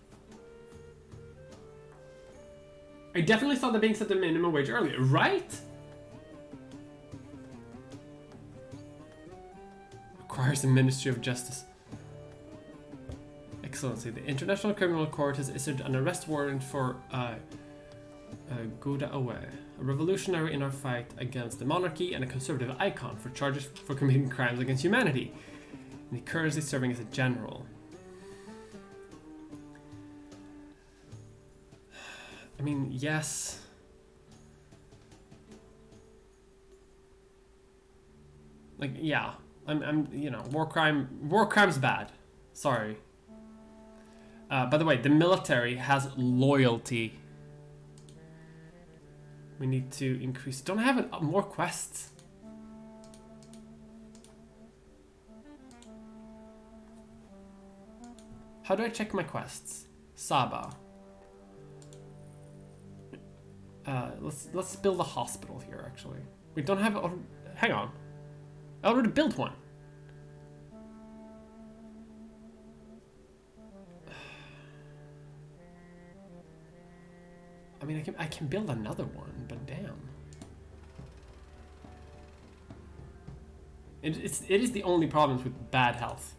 I definitely saw that being set the minimum wage earlier, right? Require requires the Ministry of Justice. Excellency, the International Criminal Court has issued an arrest warrant for Gouda Awe, a revolutionary in our fight against the monarchy and a conservative icon, for charges for committing crimes against humanity. And he currently serving as a general. I mean, yes. Like, yeah. I'm you know, war crime's bad. Sorry. By the way, the military has loyalty. We need to increase. Don't I have more quests? How do I check my quests? Saba. Let's build a hospital here. Actually, we don't have. Hang on, I already built one. I mean, I can build another one, but damn. It is the only problems with bad health.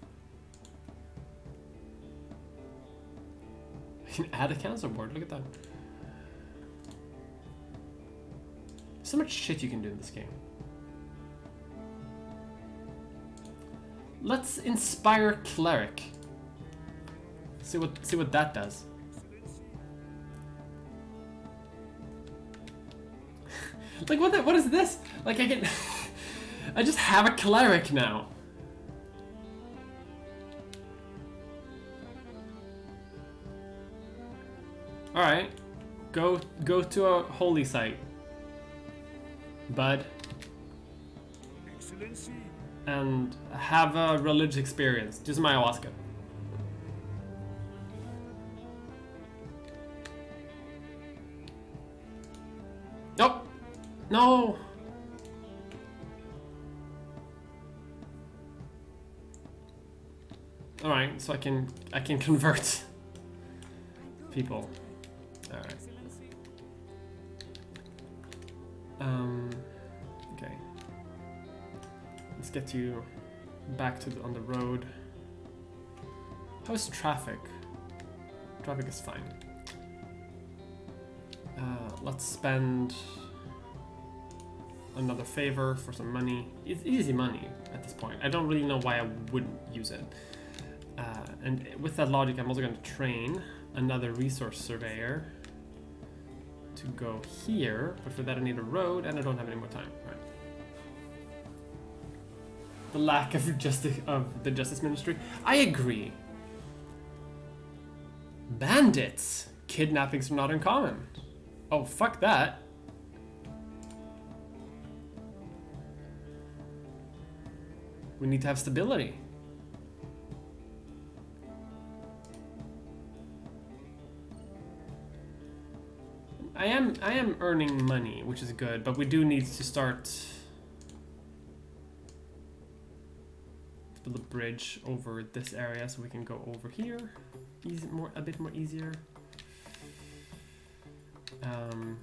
I can add a cancer board. Look at that. So much shit you can do in this game. Let's inspire cleric. See what that does. Like what is this? Like I can I just have a cleric now. All right. Go to a holy site. Bud. Excellency. And have a religious experience. Do some ayahuasca. Nope. No. All right, so I can convert people. All right. Okay. Let's get you back on the road. How's traffic? Traffic is fine. Let's spend another favor for some money. It's easy money at this point. I don't really know why I wouldn't use it. And with that logic, I'm also going to train another resource surveyor to go here. But for that, I need a road, and I don't have any more time. Right. The lack of justice of the Justice Ministry. I agree. Bandits. Kidnappings are not uncommon. Oh, fuck that. We need to have stability. I am earning money, which is good, but we do need to start to build a bridge over this area so we can go over here. A bit more easier. And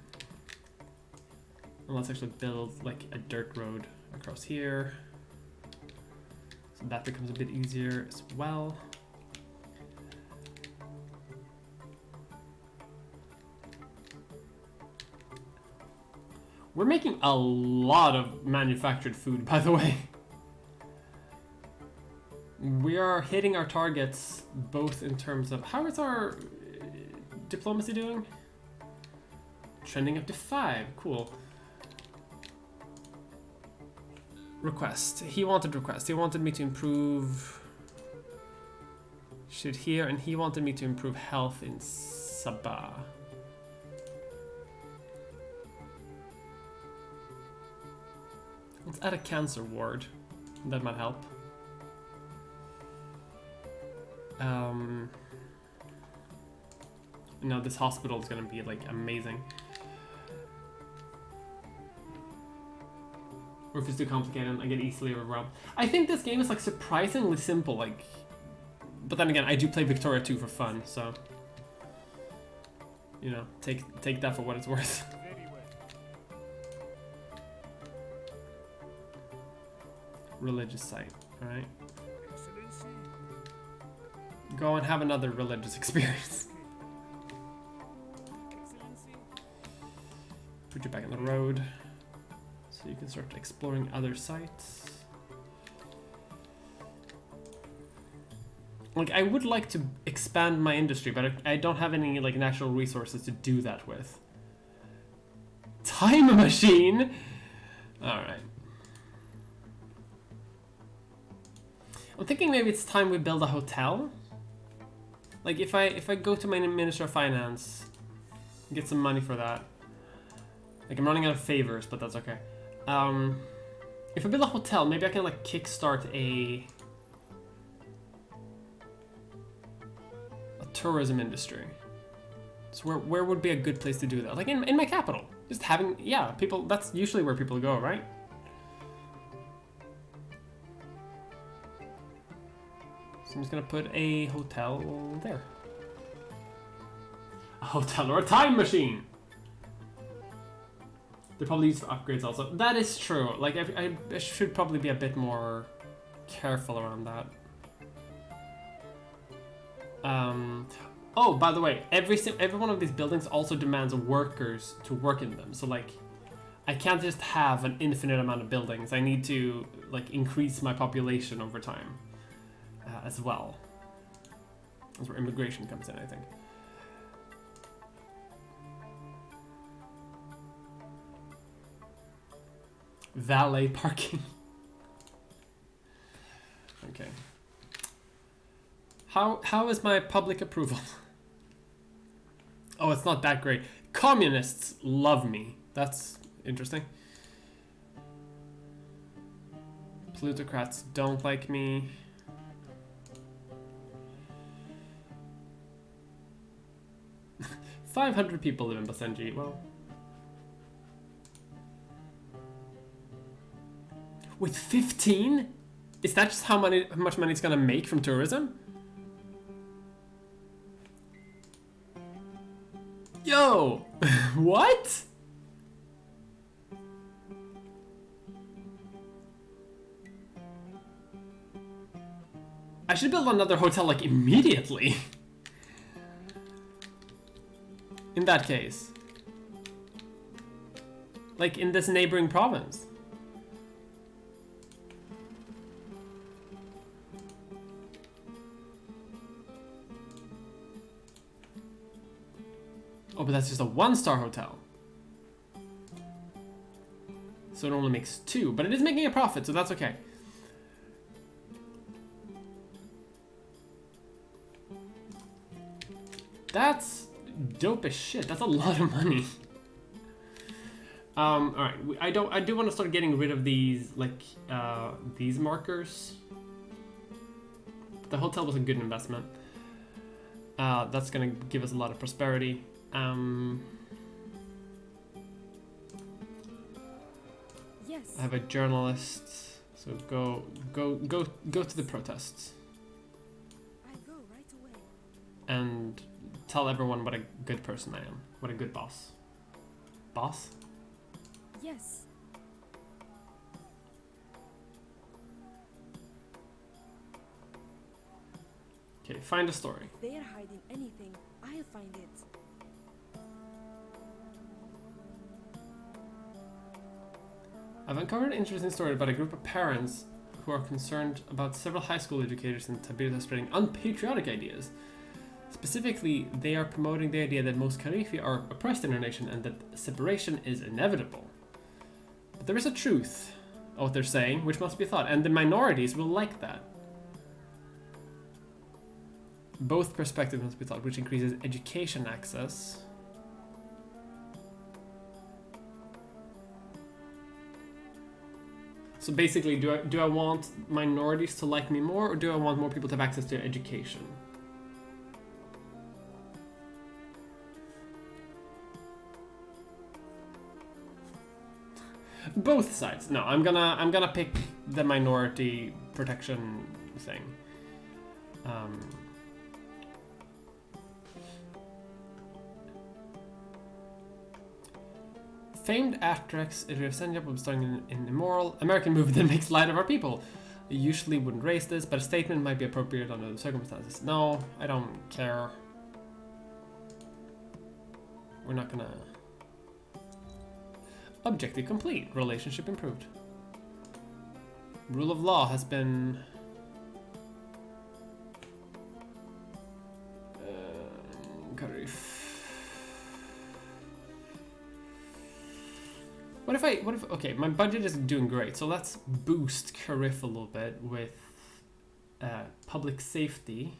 let's actually build like a dirt road across here. So that becomes a bit easier as well. We're making a lot of manufactured food, by the way. We are hitting our targets both in terms of... How is our diplomacy doing? Trending up to 5. Cool. Request. He wanted request. He wanted me to improve... shit here, and he wanted me to improve health in Sabah. Let's add a cancer ward. That might help. No, this hospital is gonna be like amazing. Or if it's too complicated, I get easily overwhelmed. I think this game is like surprisingly simple, like. But then again, I do play Victoria 2 for fun, so. You know, take that for what it's worth. Very well. Religious site, alright? go and have another religious experience. Excellency. Put you back on the road so you can start exploring other sites. Like, I would like to expand my industry, but I don't have any like natural resources to do that with. Time machine. All right. I'm thinking maybe it's time we build a hotel. Like if I go to my Minister of Finance, get some money for that. Like I'm running out of favors, but that's okay. If I build a hotel, maybe I can like kickstart a tourism industry. So where would be a good place to do that? Like in my capital. Just having, yeah, people, that's usually where people go, right? So I'm just gonna put a hotel there. A hotel or a time machine! They're probably used for upgrades also. That is true. Like, I should probably be a bit more careful around that. Oh, by the way, every one of these buildings also demands workers to work in them. So like, I can't just have an infinite amount of buildings. I need to like increase my population over time as well. That's where immigration comes in, I think. Valet parking. Okay. How is my public approval? Oh, it's not that great. Communists love me. That's interesting. Plutocrats don't like me. $500 people live in Basenji. Well, with 15? Is that just how much money it's gonna make from tourism? Yo! What? I should build another hotel like immediately. In that case. Like in this neighboring province. Oh, but that's just a 1-star hotel. So it only makes 2, but it is making a profit, so that's okay. That's dope as shit. That's a lot of money. All right. I do want to start getting rid of these these markers. The hotel was a good investment. That's gonna give us a lot of prosperity. Yes. I have a journalist, so go to the protests I go right away. and tell everyone what a good person I am, what a good boss. Boss? Yes. Okay, find a story. If they are hiding anything, I'll find it. I've uncovered an interesting story about a group of parents who are concerned about several high school educators in Tibet spreading unpatriotic ideas. Specifically, they are promoting the idea that most Karifi are oppressed in our nation and that separation is inevitable. But there is a truth of what they're saying, which must be thought, and the minorities will like that. Both perspectives must be thought, which increases education access. So basically, do I want minorities to like me more, or do I want more people to have access to education? Both sides. No, I'm gonna pick the minority protection thing. Famed actress Irina will be starring in an immoral American movie that makes light of our people. usually wouldn't raise this, but a statement might be appropriate under the circumstances. No, I don't care. We're not gonna... Objective complete. Relationship improved. Rule of law has been... What if, okay, my budget is doing great, so let's boost Carif a little bit with public safety.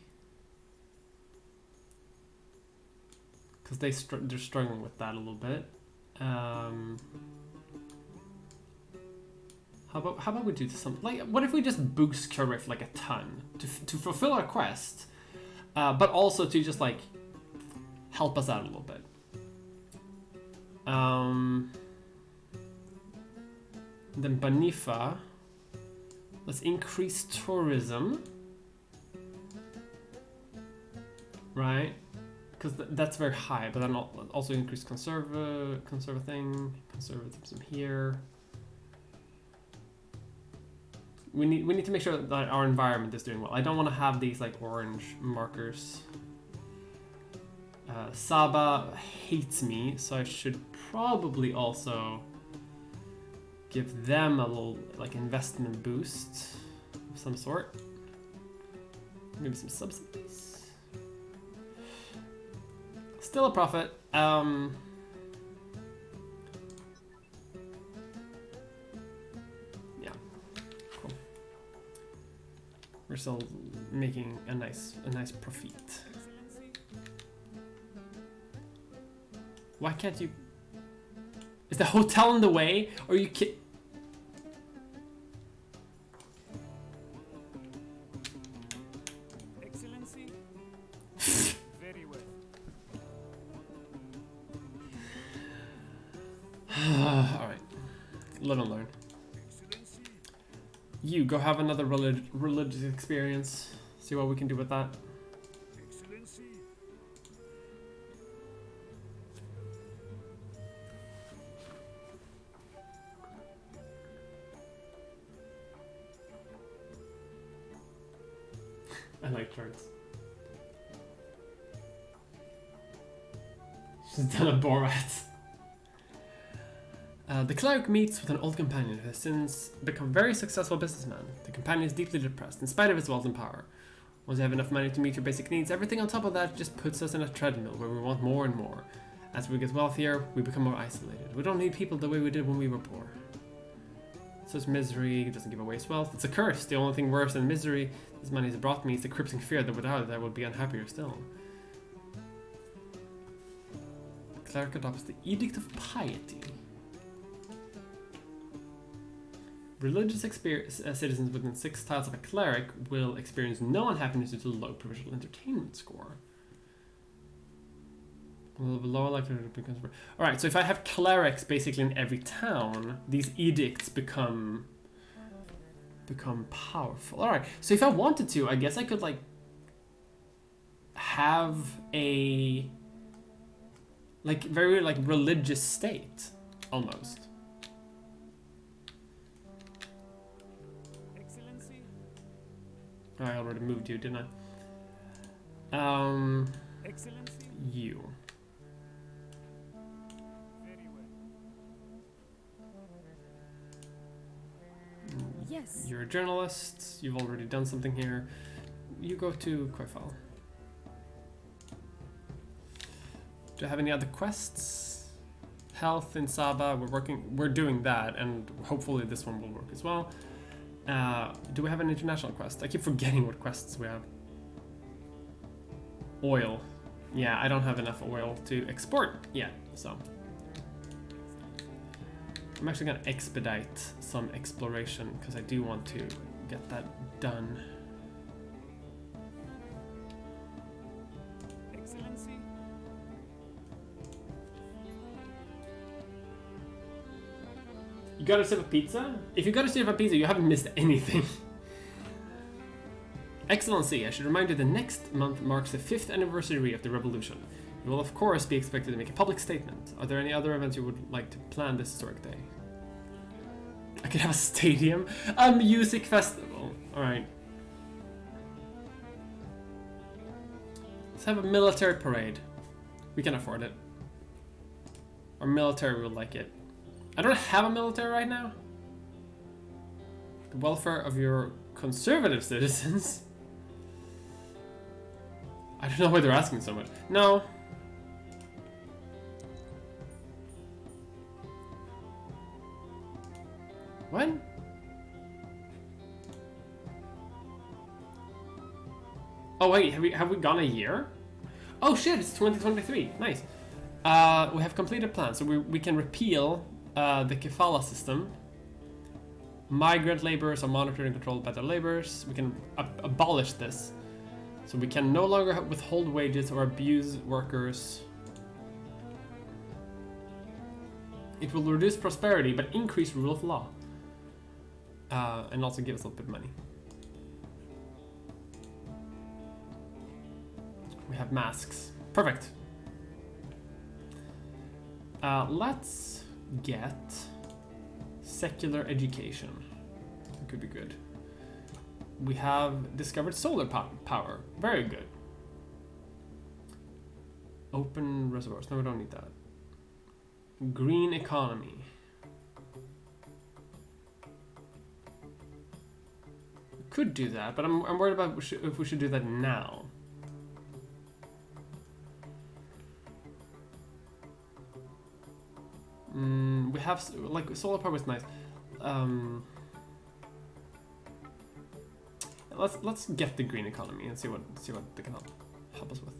Because they're struggling with that a little bit. How about we do something, like, what if we just boost Carif like a ton to fulfill our quest, but also to just like help us out a little bit. Then Banifa, let's increase tourism, right? Because that's very high, but then also increase conservatism here. We need to make sure that our environment is doing well. I don't want to have these like orange markers. Saba hates me, so I should probably also give them a little like investment boost of some sort. Maybe some subsidies. Still a profit. Yeah, cool. We're still making a nice profit. Why can't you? Is the hotel in the way? Or are you kidding? Excellency. Very well. Alright. Live and learn. Excellency. You go have another religious experience. See what we can do with that. Excellency. I like charts. She's done a Borat. The cleric meets with an old companion who has since become a very successful businessman. The companion is deeply depressed, in spite of his wealth and power. Once you have enough money to meet your basic needs, everything on top of that just puts us in a treadmill where we want more and more. As we get wealthier, we become more isolated. We don't need people the way we did when we were poor. Such misery doesn't give away its wealth. It's a curse. The only thing worse than misery this money has brought me is the crippling fear that without it I would be unhappier still. The cleric adopts the Edict of Piety. Religious citizens within 6 tiles of a cleric will experience no unhappiness due to low provincial entertainment score. Lower likelihood to become. Alright, so if I have clerics basically in every town, these edicts become powerful. Alright, so if I wanted to, I guess I could like have a like very like religious state almost. Excellency. I already moved you, didn't I? Excellency. You. Very well. Yes. You're a journalist. You've already done something here. You go to Quaifal. Do I have any other quests? Health in Saba. We're doing that, and hopefully this one will work as well. Do we have an international quest? I keep forgetting what quests we have. Oil. Yeah, I don't have enough oil to export yet, so. I'm actually gonna expedite some exploration because I do want to get that done. Excellency. You got a sip of pizza? If you got a sip of pizza, you haven't missed anything. Excellency, I should remind you that next month marks the 5th anniversary of the revolution. You will of course be expected to make a public statement. Are there any other events you would like to plan this historic day? I could have a stadium. A music festival. Alright. Let's have a military parade. We can afford it. Our military will like it. I don't have a military right now. The welfare of your conservative citizens. I don't know why they're asking so much. No. When? Oh wait, have we gone a year? Oh shit, it's 2023. Nice. We have completed plans, so we can repeal the kafala system. Migrant laborers are monitored and controlled by their laborers. We can abolish this. So we can no longer withhold wages or abuse workers. It will reduce prosperity, but increase rule of law. And also give us a little bit of money. We have masks. Perfect. Let's get secular education. It could be good. We have discovered solar power. Very good. Open reservoirs. No, we don't need that. Green economy. We could do that, but I'm worried about if we should do that now. We have like solar power is nice. Let's get the green economy and see what they can help us with.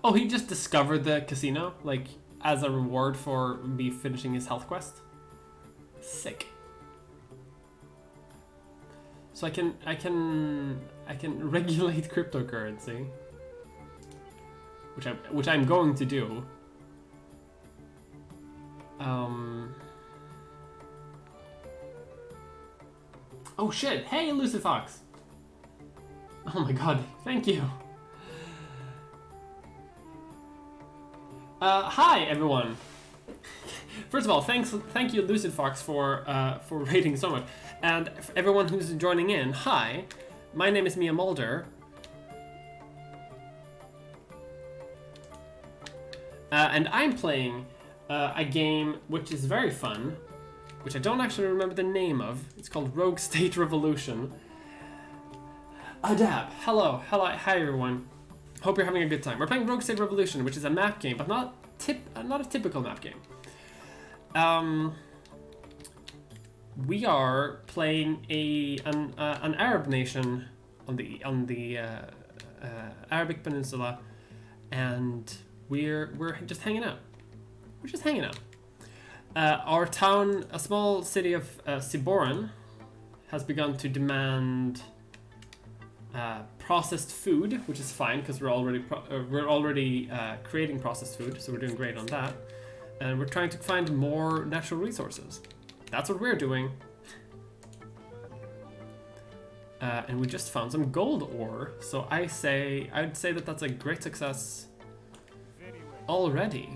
Oh, he just discovered the casino, like as a reward for me finishing his health quest. Sick. So I can regulate cryptocurrency, which I'm going to do. Oh shit! Hey, Lucid Fox. Oh my god! Thank you. Hi everyone. First of all, thank you, Lucid Fox, for rating so much, and for everyone who's joining in. Hi, my name is Mia Mulder, and I'm playing a game which is very fun, which I don't actually remember the name of. It's called Rogue State Revolution. Adab. Hello, hi everyone. Hope you're having a good time. We're playing Rogue State Revolution, which is a map game, but not a typical map game. We are playing an Arab nation on the Arabic Peninsula, and we're just hanging out. We're just hanging out. Our town, a small city of Siboran, has begun to demand processed food, which is fine because we're already creating processed food, so we're doing great on that. And we're trying to find more natural resources. That's what we're doing. And we just found some gold ore, so I'd say that that's a great success already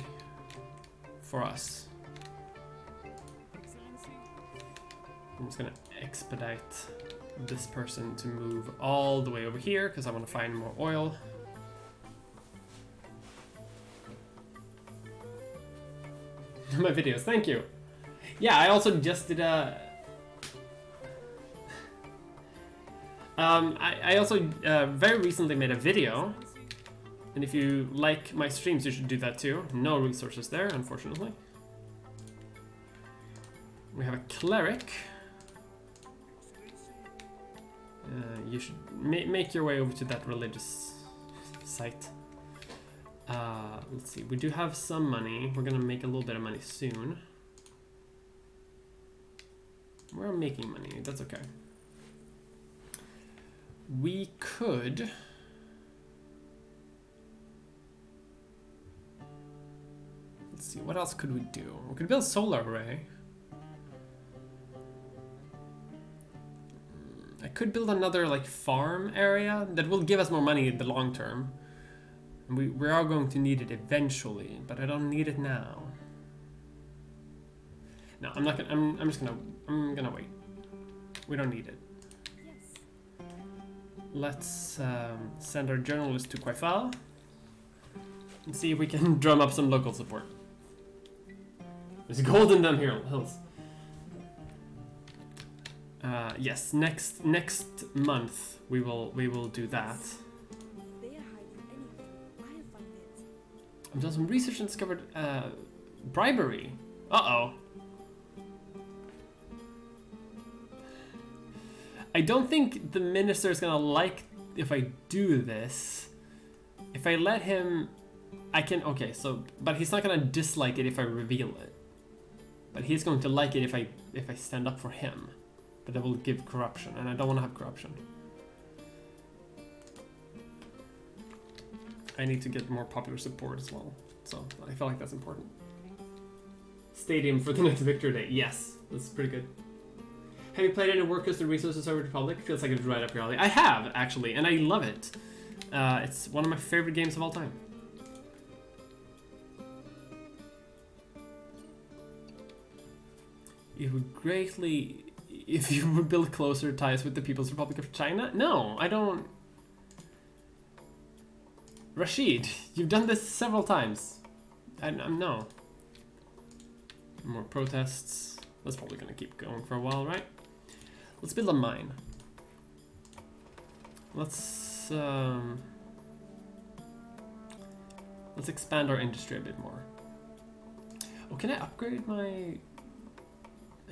for us. I'm just gonna expedite this person to move all the way over here because I want to find more oil. My videos, thank you. Yeah, I also just did a. I also very recently made a video, and if you like my streams, you should do that too. No resources there, unfortunately. We have a cleric. You should make your way over to that religious site. Let's see, we do have some money. We're gonna make a little bit of money soon. We're making money, that's okay. We could... Let's see, what else could we do? We could build a solar array. A could build another like farm area that will give us more money in the long term. And we are going to need it eventually, but I don't need it now. No, I'm not gonna. I'm gonna wait. We don't need it. Yes. Let's send our journalist to Quaifal and see if we can drum up some local support. There's gold in them hills. Yes, next month we will do that. If they are hiding anything, I'll find it. I've done some research and discovered bribery. Uh-oh. I don't think the minister is gonna like if I do this. If I let him, I can, okay, so, but he's not gonna dislike it if I reveal it. But he's going to like it if I stand up for him. But that will give corruption, and I don't want to have corruption. I need to get more popular support as well. So I feel like that's important. Stadium for the next Victory Day. Yes, that's pretty good. Have you played any Workers and Resources Over Republic? Feels like it's right up your alley. I have, actually, and I love it. It's one of my favorite games of all time. It would greatly... If you would build closer ties with the People's Republic of China? No, I don't... Rashid, you've done this several times. No. More protests. That's probably gonna keep going for a while, right? Let's build a mine. Let's expand our industry a bit more. Oh, can I upgrade my...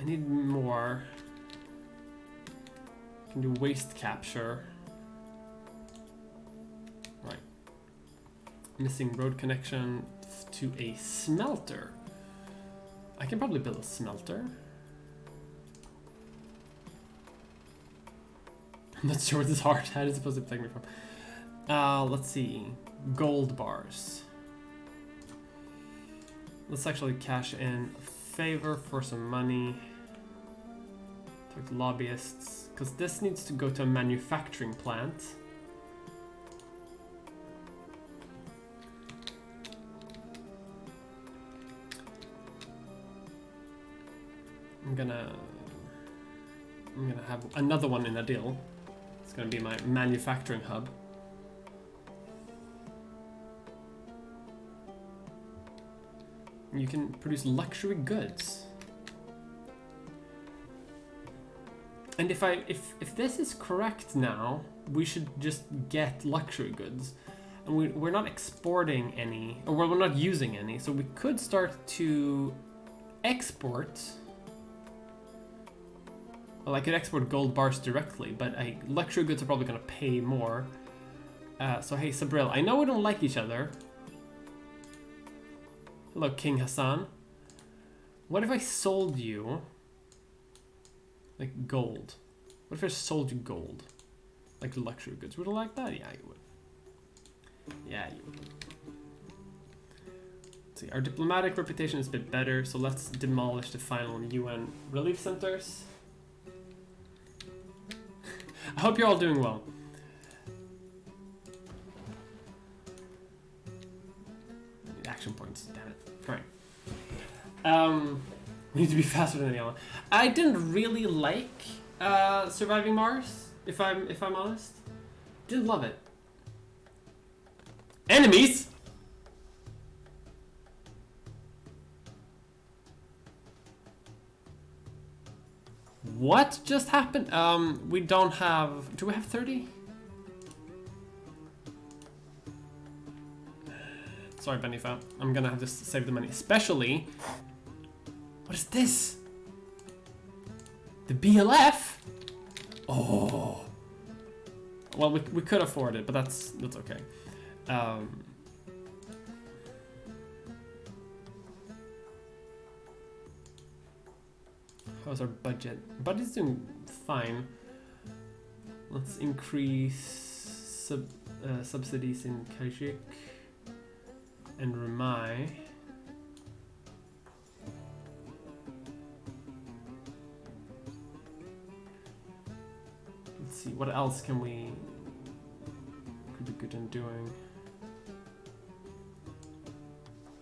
I need more. Can do waste capture. Right. Missing road connection to a smelter. I can probably build a smelter. I'm not sure what this hard hat is supposed to take me from. Let's see. Gold bars. Let's actually cash in a favor for some money. Talk to lobbyists. Because this needs to go to a manufacturing plant. I'm gonna have another one in a deal. It's gonna be my manufacturing hub. You can produce luxury goods. And if this is correct now, we should just get luxury goods. And we're not exporting any, or we're not using any, so we could start to export. Well, I could export gold bars directly, but luxury goods are probably going to pay more. So hey, Sabril, I know we don't like each other. Hello, King Hassan. What if I sold you... like gold? What if I sold you gold? Like luxury goods. Would you like that? Yeah, you would. Yeah, you would. Let's see, our diplomatic reputation is a bit better, so let's demolish the final UN relief centers. I hope you're all doing well. I need action points, damn it. Alright. We need to be faster than anyone. I didn't really like Surviving Mars, if I'm honest. Didn't love it. Enemies? What just happened? We don't have... Do we have 30? Sorry, Benifa. I'm gonna have to save the money. Especially... What is this? The BLF? Oh. Well, we could afford it, but that's okay. How's our budget? Budget's doing fine. Let's increase subsidies in Kajik and Ramai. Let's see, what else can we could be good in doing?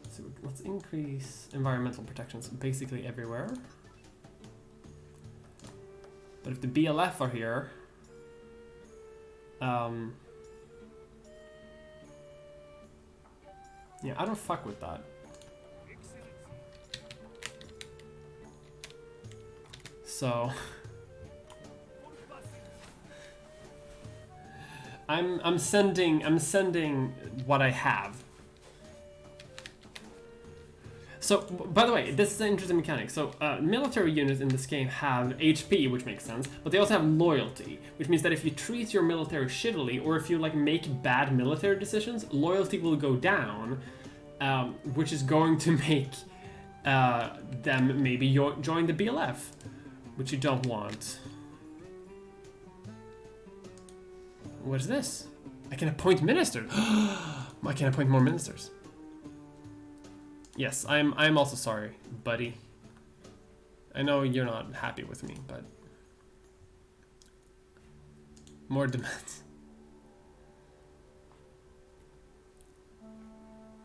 So let's increase environmental protections basically everywhere. But if the BLF are here, yeah, I don't fuck with that. So I'm sending what I have. So, by the way, this is an interesting mechanic. So, military units in this game have HP, which makes sense, but they also have loyalty, which means that if you treat your military shittily, or if you like make bad military decisions, loyalty will go down, which is going to make them maybe join the BLF, which you don't want. What is this? I can appoint ministers. I can appoint more ministers. Yes, I'm also sorry, buddy. I know you're not happy with me, but more demands.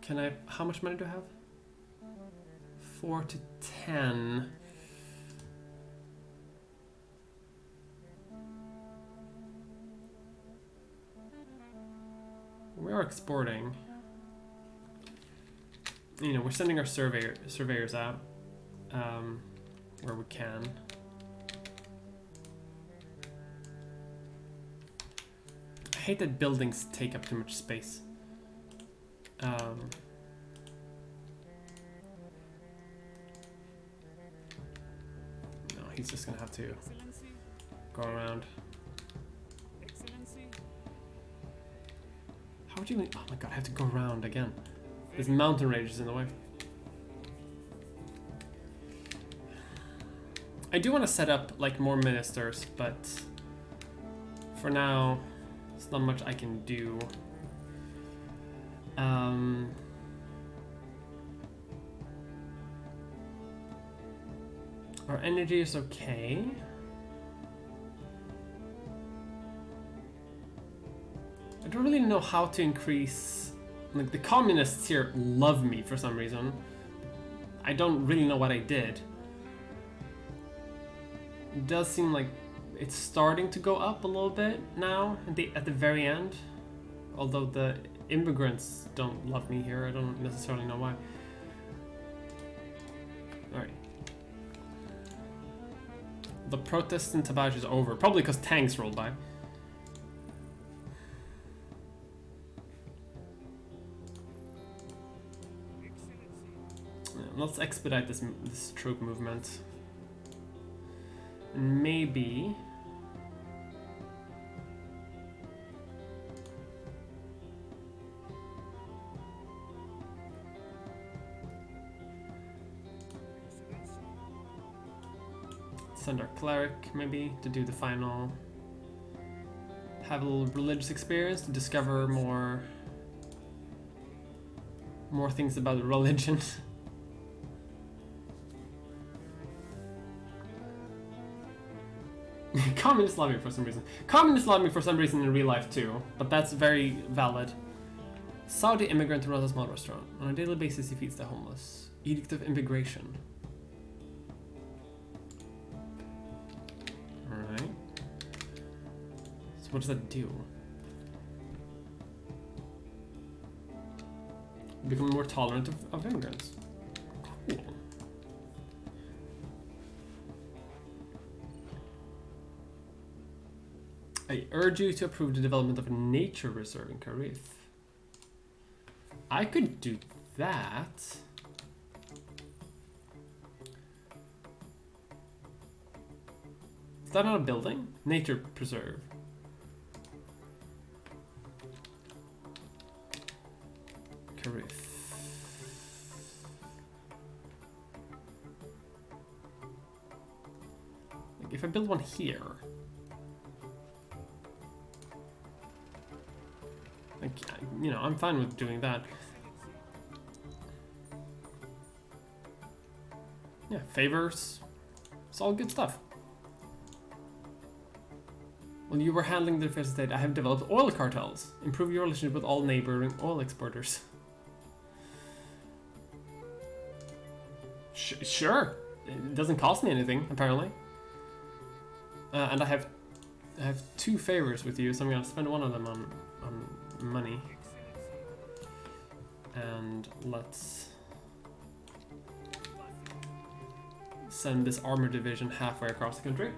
Can I? How much money do I have? 4 to 10. We are exporting. You know, we're sending our surveyors out where we can. I hate that buildings take up too much space. No, he's just gonna have to go around. How would you? Oh my god, I have to go around again. This mountain range is in the way. I do want to set up like more ministers, but for now, there's not much I can do. Our energy is okay. I don't really know how to increase. Like, the communists here love me for some reason. I don't really know what I did. It does seem like it's starting to go up a little bit now at the very end. Although the immigrants don't love me here, I don't necessarily know why. Alright. The protest in Tabaj is over, probably because tanks rolled by. Let's expedite this troop movement. And maybe send our cleric maybe to do the final. Have a little religious experience to discover more things about religion. Communists love me for some reason. Communists love me for some reason in real life too, but that's very valid. Saudi immigrant runs a small restaurant. On a daily basis, he feeds the homeless. Edict of immigration. Alright. So what does that do? Become more tolerant of immigrants. Cool. I urge you to approve the development of a nature reserve in Karif. I could do that. Is that not a building? Nature preserve. Karif. Like if I build one here. You know, I'm fine with doing that. Yeah, favors. It's all good stuff. While you were handling the affairs of state, I have developed oil cartels. Improve your relationship with all neighboring oil exporters. Sure. It doesn't cost me anything, apparently. And I have 2 favors with you, so I'm gonna spend one of them on money. And let's send this armor division halfway across the country.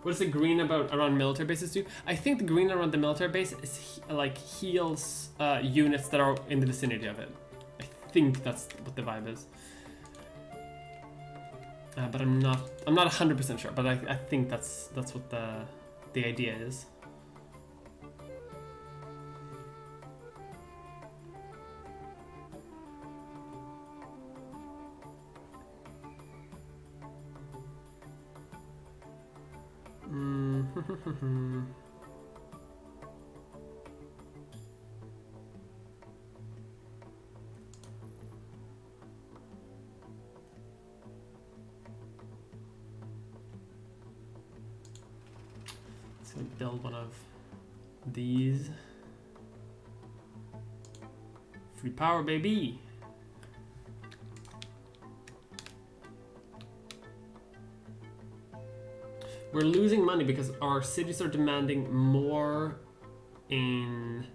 What does the green around military bases do? I think the green around the military base is like heals units that are in the vicinity of it. I think that's what the vibe is. But I'm not 100% sure. But I think that's what the idea is. Let's go build one of these. Free power, baby! We're losing money because our cities are demanding more in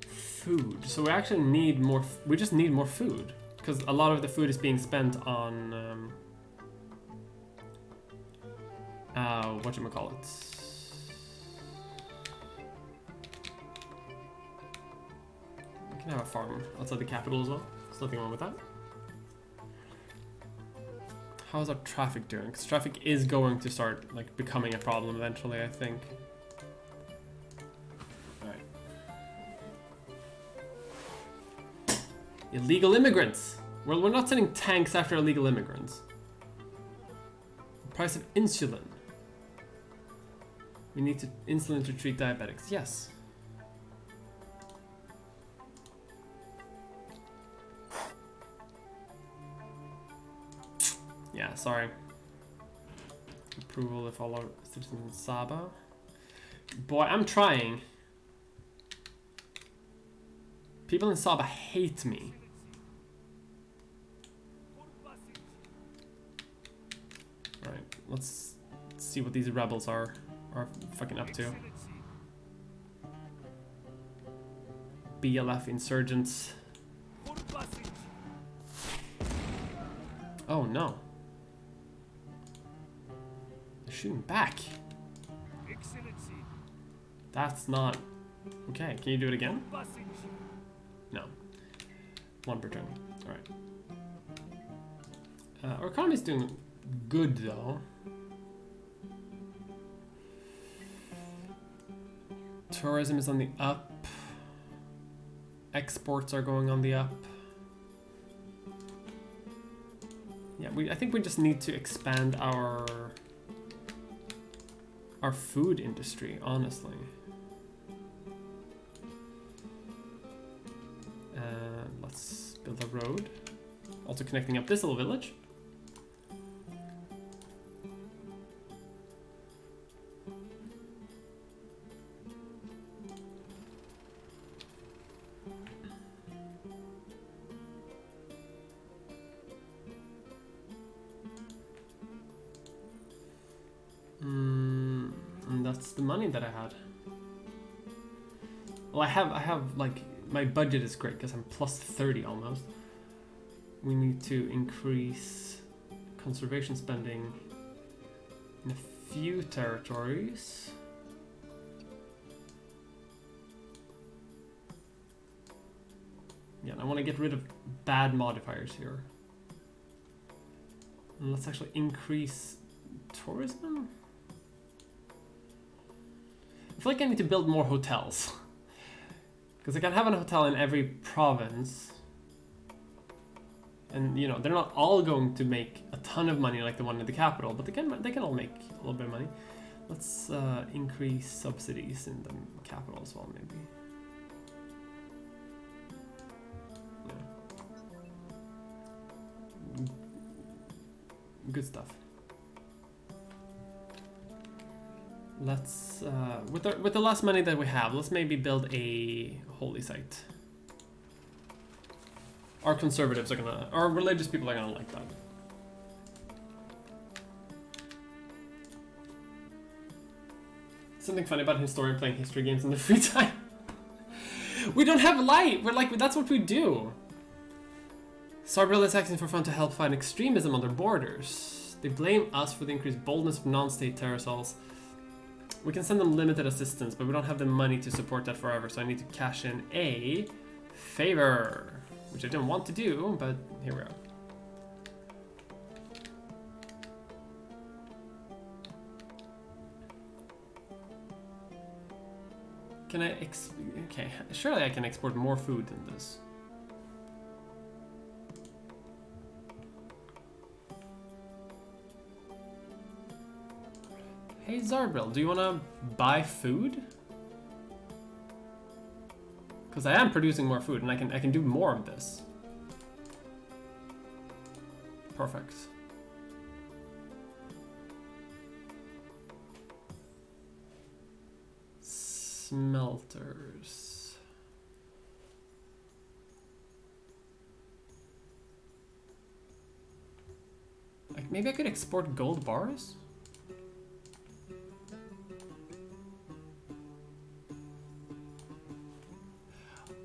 food. So we actually need more. We just need more food because a lot of the food is being spent on whatchamacallit. We can have a farm outside the capital as well. There's nothing wrong with that. How's our traffic doing? Because traffic is going to start like becoming a problem eventually, I think. Alright. Illegal immigrants! Well, we're not sending tanks after illegal immigrants. The price of insulin. We need insulin to treat diabetics. Yes. Yeah, sorry. Approval if all our citizens in Saba. Boy, I'm trying. People in Saba hate me. Alright, let's see what these rebels are fucking up to. BLF insurgents. Oh no. Shooting back. Excellency. That's not okay. Can you do it again? No. 1 per turn. All right. Our economy is doing good though. Tourism is on the up. Exports are going on the up. Yeah, I think we just need to expand our food industry, honestly. Let's build a road. Also connecting up this little village. And that's the money that I had. Well, I have like, my budget is great because I'm plus 30 almost. We need to increase conservation spending in a few territories. Yeah, I want to get rid of bad modifiers here. And let's actually increase tourism. I feel like I need to build more hotels. Because I can have a hotel in every province. And you know, they're not all going to make a ton of money like the one in the capital, but they can all make a little bit of money. Let's increase subsidies in the capital as well, maybe. Yeah. Good stuff. Let's with the less money that we have, let's maybe build a holy site. Our conservatives are gonna, our religious people are gonna like that. Something funny about a historian playing history games in their free time. We don't have light. We're like, that's what we do. Sarbril is acting for fun to help fight extremism on their borders. They blame us for the increased boldness of non-state terrasols. We can send them limited assistance, but we don't have the money to support that forever, so I need to cash in a favor, which I didn't want to do, but here we are. Can I okay, surely I can export more food than this. Hey Zarbril, do you wanna buy food? Because I am producing more food and I can do more of this. Perfect. Smelters. Like maybe I could export gold bars?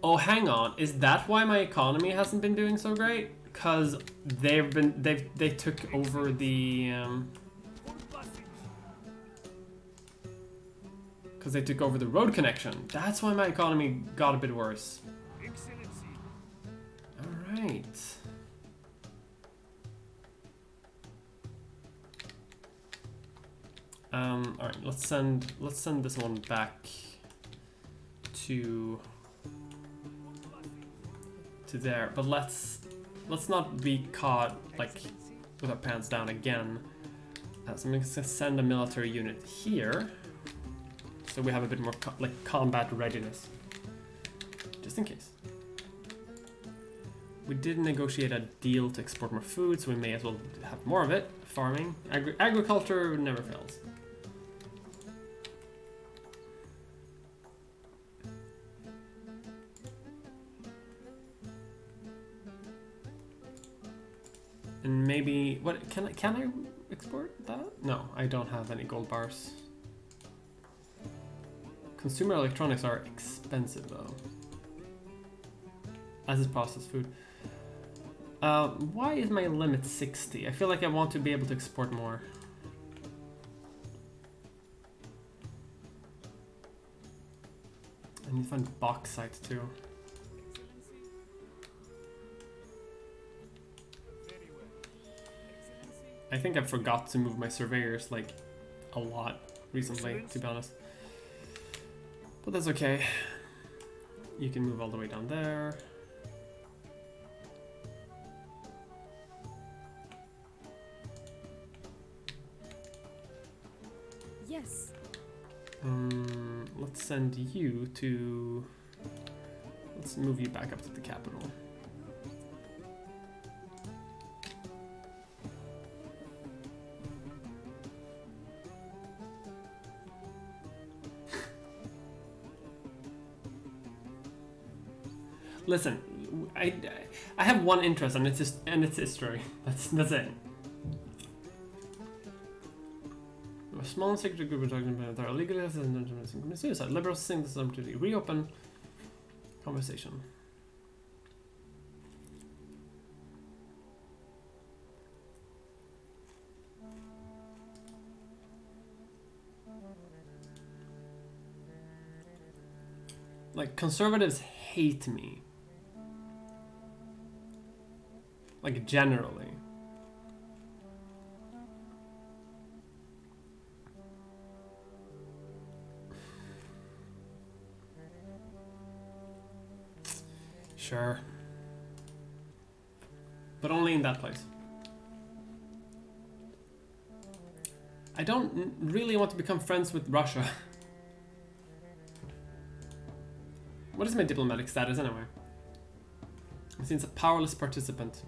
Oh, hang on. Is that why my economy hasn't been doing so great? Because they took over the because they took over the road connection. That's why my economy got a bit worse. Excellency. All right. All right. Let's send this one back to there, but let's not be caught like with our pants down again. So I'm going to send a military unit here, so we have a bit more combat readiness, just in case. We did negotiate a deal to export more food, so we may as well have more of it. Farming, agriculture never fails. And maybe what can I export that? No, I don't have any gold bars. Consumer electronics are expensive though, as is processed food. Why is my limit 60? I feel like I want to be able to export more. I need to find bauxite too. I think I forgot to move my surveyors like a lot recently, to be honest. But that's okay. You can move all the way down there. Yes. Let's send you to... Let's move you back up to the capital. Listen, I have one interest, and it's history. That's it. A small and secret group of talking about our legal and suicide. Liberals think this is an opportunity. Reopen conversation. Like, conservatives hate me. Like, generally. Sure. But only in that place. I don't really want to become friends with Russia. What is my diplomatic status anyway? Since a powerless participant.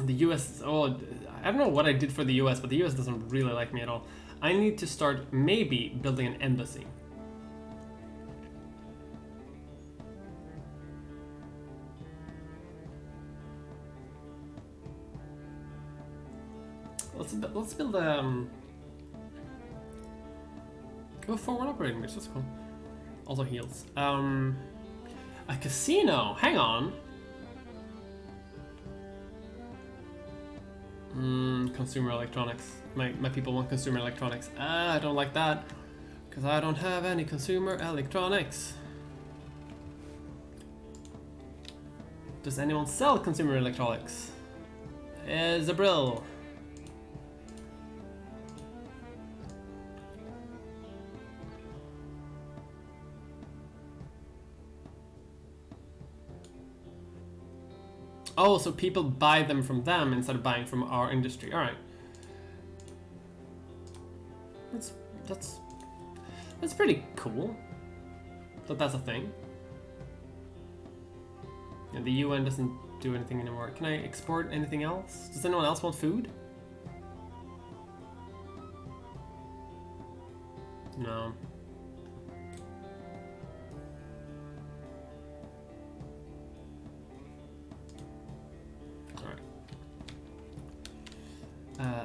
The US, oh, I don't know what I did for the US, but the US doesn't really like me at all. I need to start maybe building an embassy. Let's build go forward operating base. That's cool. Also heals. A casino. Hang on. Consumer electronics. My people want consumer electronics. I don't like that because I don't have any consumer electronics. Does anyone sell consumer electronics? Zabril. Oh, so people buy them from them instead of buying from our industry. All right. That's pretty cool. That's a thing. Yeah, the UN doesn't do anything anymore. Can I export anything else? Does anyone else want food? No.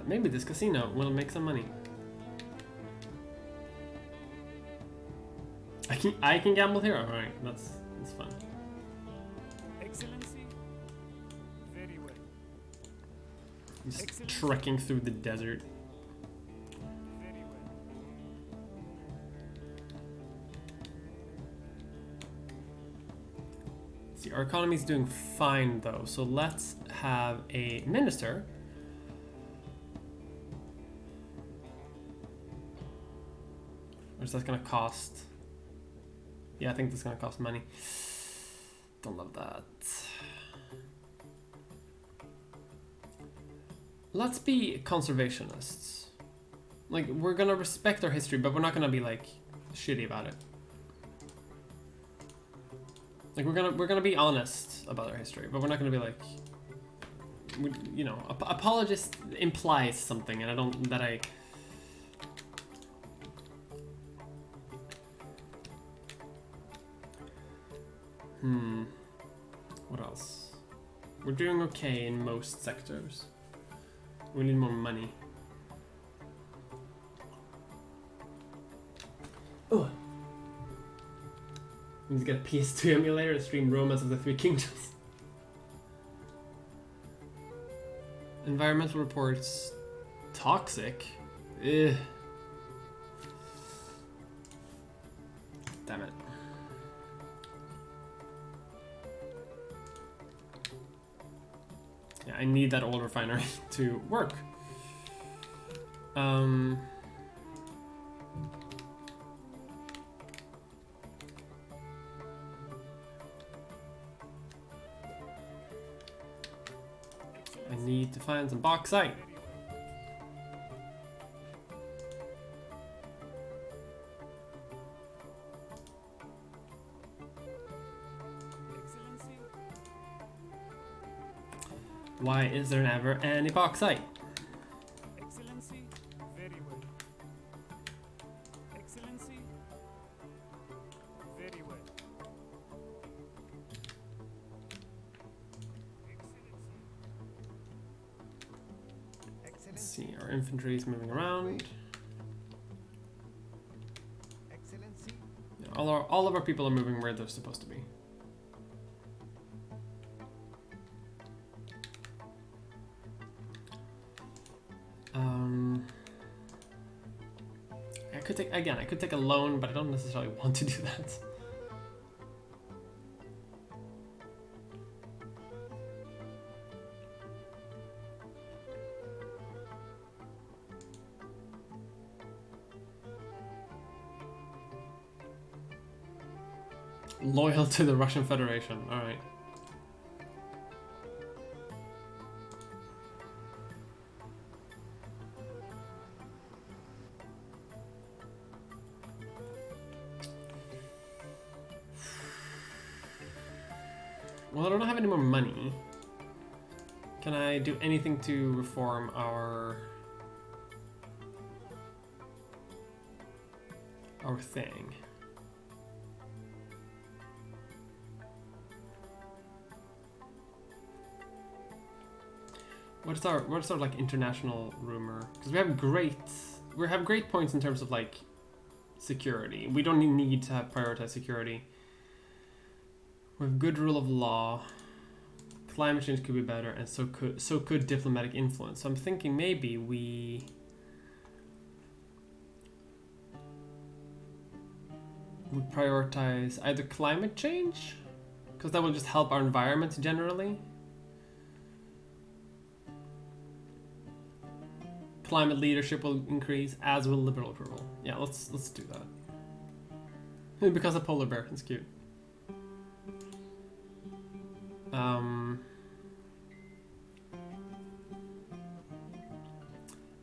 Maybe this casino will make some money. I can gamble here. All right, that's fun. Excellency. Very well. Just Excellency. trekking through the desert. Very well. See, our economy's doing fine though, so let's have a minister. Or is that gonna cost? Yeah, I think that's gonna cost money. Don't love that. Let's be conservationists. Like, we're gonna respect our history, but we're not gonna be like shitty about it. Like, we're gonna be honest about our history, but we're not gonna be like, you know, apologist implies something, and I don't that I. What else? We're doing okay in most sectors. We need more money. Oh. We need to get a PS2 emulator and stream Romance of the Three Kingdoms. Environmental reports. Toxic? Ugh. Damn it. Yeah, I need that oil refinery to work. I need to find some bauxite. Excellency. Why is there never any bauxite? Excellency. Very well. Excellency. Very well. Let's see, our infantry is moving around. Excellency. Yeah, all of our people are moving where they're supposed to be. I could take a loan, but I don't necessarily want to do that. Loyal to the Russian Federation, alright. Well, I don't have any more money. Can I do anything to reform our thing? What's our like international rumor? Because we have great points in terms of like security. We don't need to have prioritize security. We have good rule of law. Climate change could be better, and so could diplomatic influence. So I'm thinking maybe we prioritize either climate change, because that will just help our environment generally. Climate leadership will increase, as will liberal approval. Yeah, let's do that. Because of polar bear, it's cute.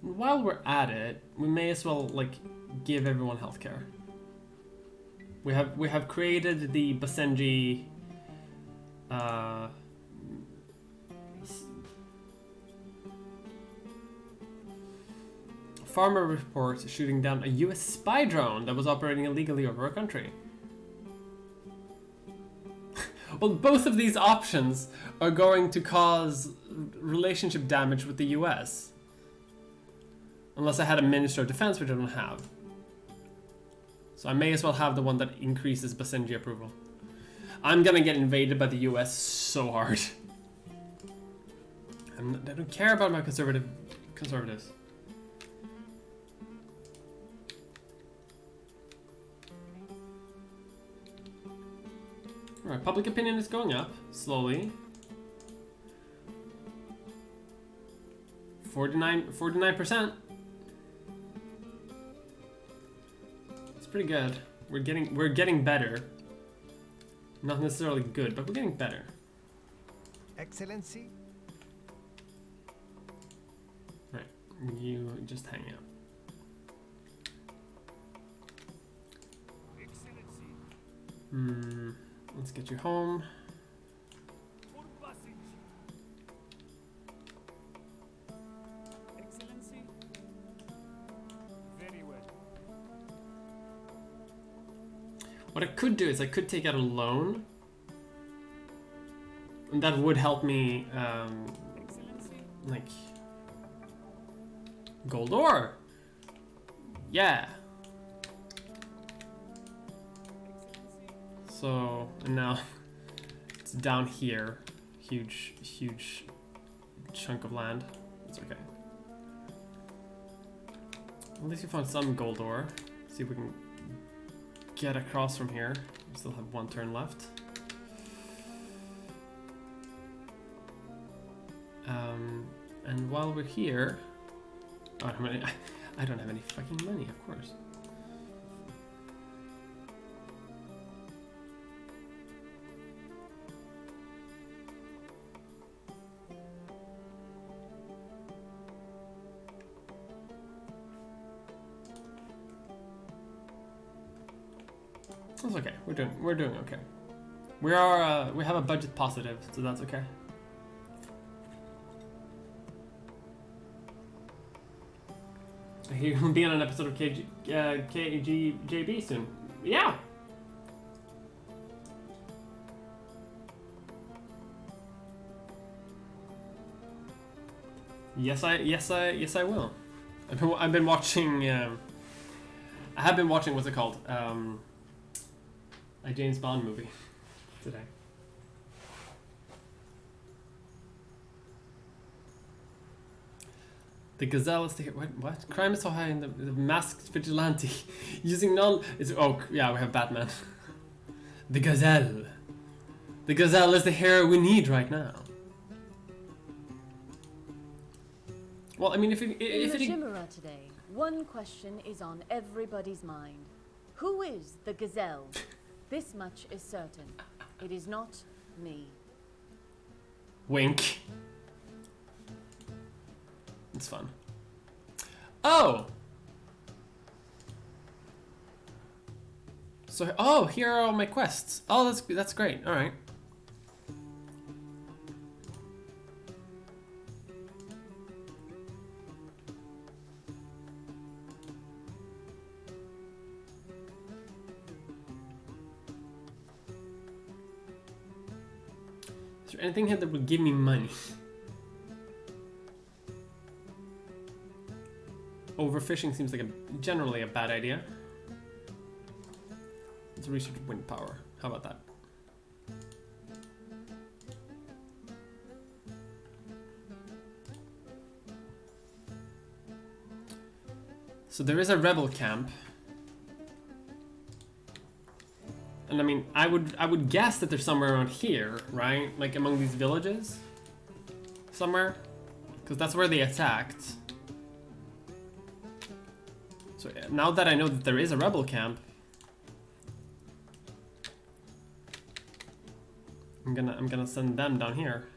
While we're at it, we may as well like give everyone healthcare. We have created the Basenji farmer reports shooting down a US spy drone that was operating illegally over our country. Well, both of these options are going to cause relationship damage with the US. Unless I had a Minister of Defense, which I don't have. So I may as well have the one that increases Basenji approval. I'm gonna get invaded by the US so hard. I don't care about my conservatives. Alright, public opinion is going up, slowly. 49%. It's pretty good. We're getting better. Not necessarily good, but we're getting better. Excellency. Right, you just hang out. Excellency. Let's get you home. For passage. Excellency. Very well. What I could do is I could take out a loan. And that would help me, Excellency. like, gold ore. Yeah. So, and now it's down here. Huge chunk of land. It's okay. At least we found some gold ore. See if we can get across from here. We still have one turn left. And while we're here, I don't have any fucking money, of course. That's okay. We're doing okay. We have a budget positive, so that's okay. He'll be on an episode of KGJB soon. Yeah. Yes, I will. I've been watching. I have been watching. What's it called? A James Bond movie today. The Gazelle is the what? Crime is so high in the masked vigilante using non. Yeah, we have Batman. The Gazelle. The Gazelle is the hero we need right now. Well, I mean, if In the Chimera today, one question is on everybody's mind. Who is the Gazelle? This much is certain. It is not me. Wink. It's fun. Oh! So, here are all my quests. Oh, that's great. All right. Is there anything here that would give me money? Overfishing seems like generally a bad idea. Let's research wind power. How about that? So there is a rebel camp. And I mean, I would guess that they're somewhere around here, right? Like among these villages? Somewhere? Because that's where they attacked. So now that I know that there is a rebel camp, I'm gonna send them down here.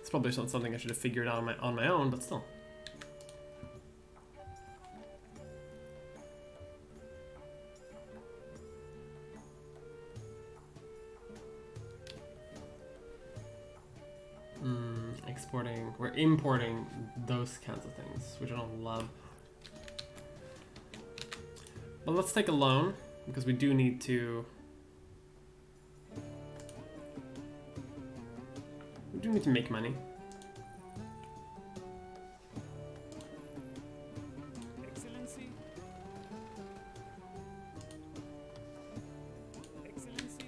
It's probably not something I should have figured out on my own, but still. Exporting, we're importing those kinds of things, which I don't love. But let's take a loan, because we do need to... We do need to make money. Excellency. Excellency.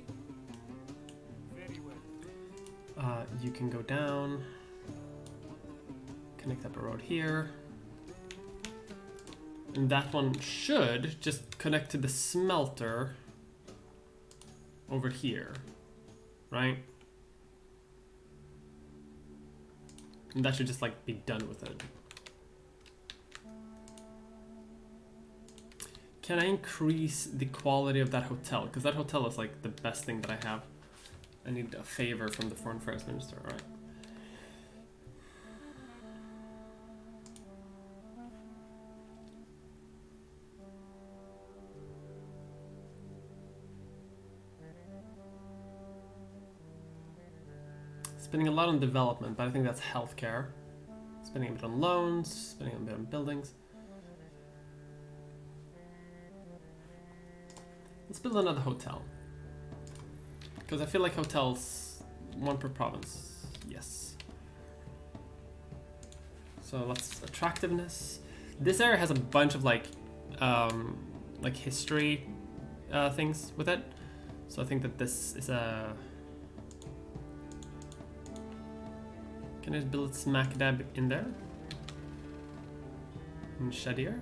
Very well. You can go down, connect up a road here. And that one should just connect to the smelter over here, right? And that should just like be done with it. Can I increase the quality of that hotel? Because that hotel is like the best thing that I have. I need a favor from the Foreign Affairs Minister, alright. Spending a lot on development, but I think that's healthcare. Spending a bit on loans, spending a bit on buildings. Let's build another hotel. Because I feel like hotels, one per province. Yes. So let's attractiveness. This area has a bunch of like history things with it. So I think that this is a... Can I just build it smack dab in there? In Shadir.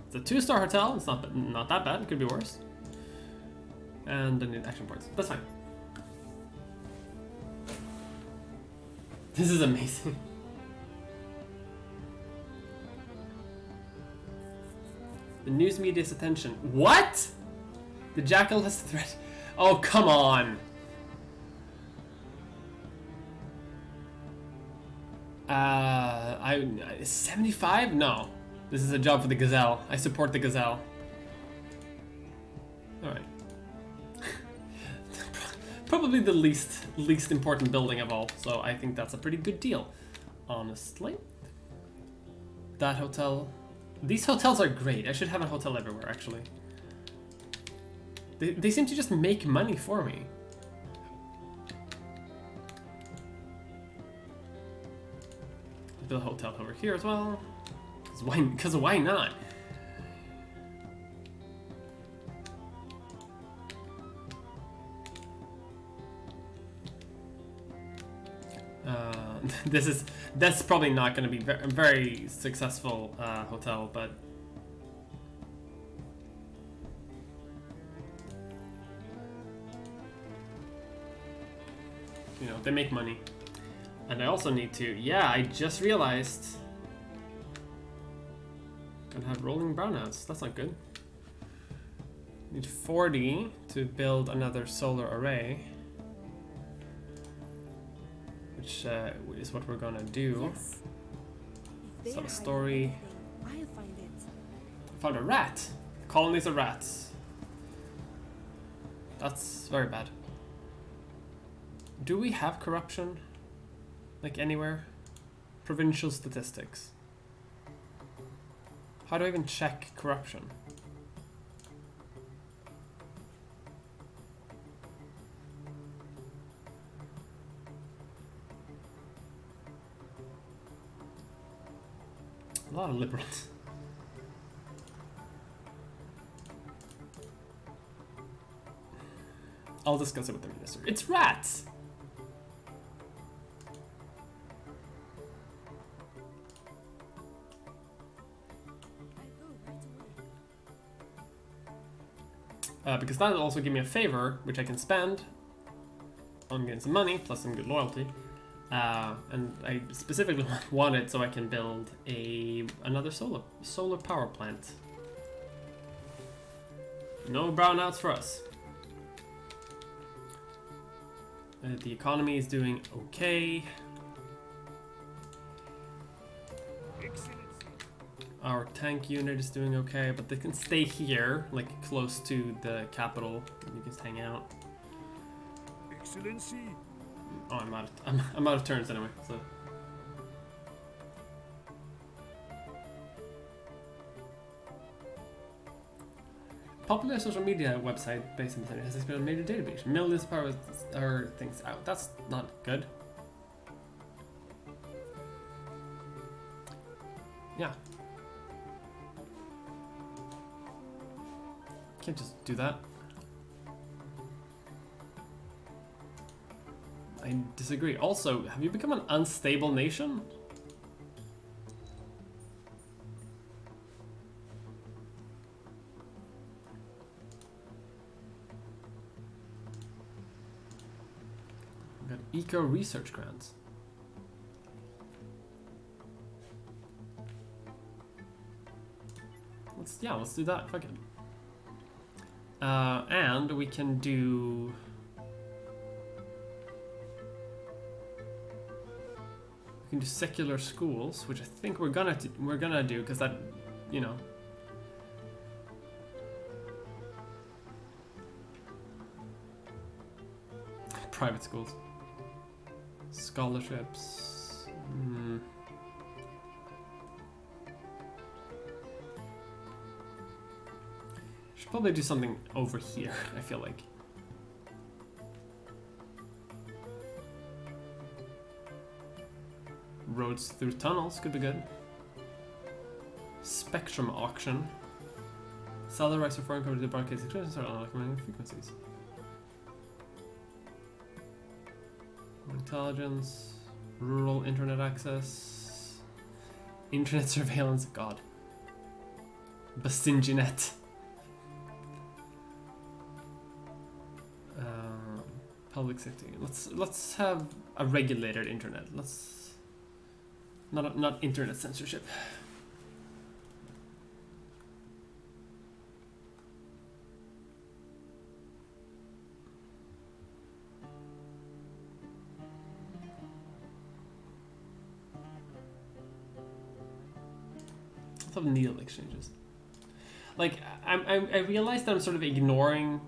It's a 2-star hotel. It's not that bad. It could be worse. And I need action points. That's fine. This is amazing. The news media's attention. What? The jackal has threat. Oh, come on. 75? No. This is a job for the gazelle. I support the gazelle. Alright. Probably the least important building of all, so I think that's a pretty good deal, honestly. That hotel... These hotels are great. I should have a hotel everywhere, actually. They seem to just make money for me. Build a hotel over here as well. Because why not? That's probably not going to be a very successful hotel, but you know, they make money. And I also need to, yeah, I just realized gonna have rolling brownouts. That's not good. Need 40 to build another solar array, which is what we're gonna do. Yes. If Some they're story. hiding anything, I'll find it. Found a rat. Colonies of rats. That's very bad. Do we have corruption? Like anywhere? Provincial statistics. How do I even check corruption? A lot of liberals. I'll discuss it with the minister. It's rats! I'll go right away. Because that'll also give me a favor, which I can spend on getting some money, plus some good loyalty. And I specifically want it so I can build another solar power plant. No brownouts for us. The economy is doing okay. Excellency. Our tank unit is doing okay, but they can stay here, like close to the capital. You can just hang out. Excellency. Oh, I'm out of turns anyway. So popular social media website based in the city has experienced a major data breach. Millions of powers are things out. That's not good. Yeah. Can't just do that. I disagree. Also, have you become an unstable nation? We've got eco research grants. Let's do that. Fuck it. And we can do. We can do secular schools, which I think we're gonna do because that, you know. Private schools. Scholarships. Should probably do something over here, I feel like. Roads through tunnels could be good. Spectrum auction. Sell the rights of foreign companies to broadcast and start unlocking frequencies. Intelligence. Rural internet access. Internet surveillance. God. Basinginet. Public safety. Let's have a regulated internet. Not internet censorship. Let's have needle exchanges. Like I realize that I'm sort of ignoring.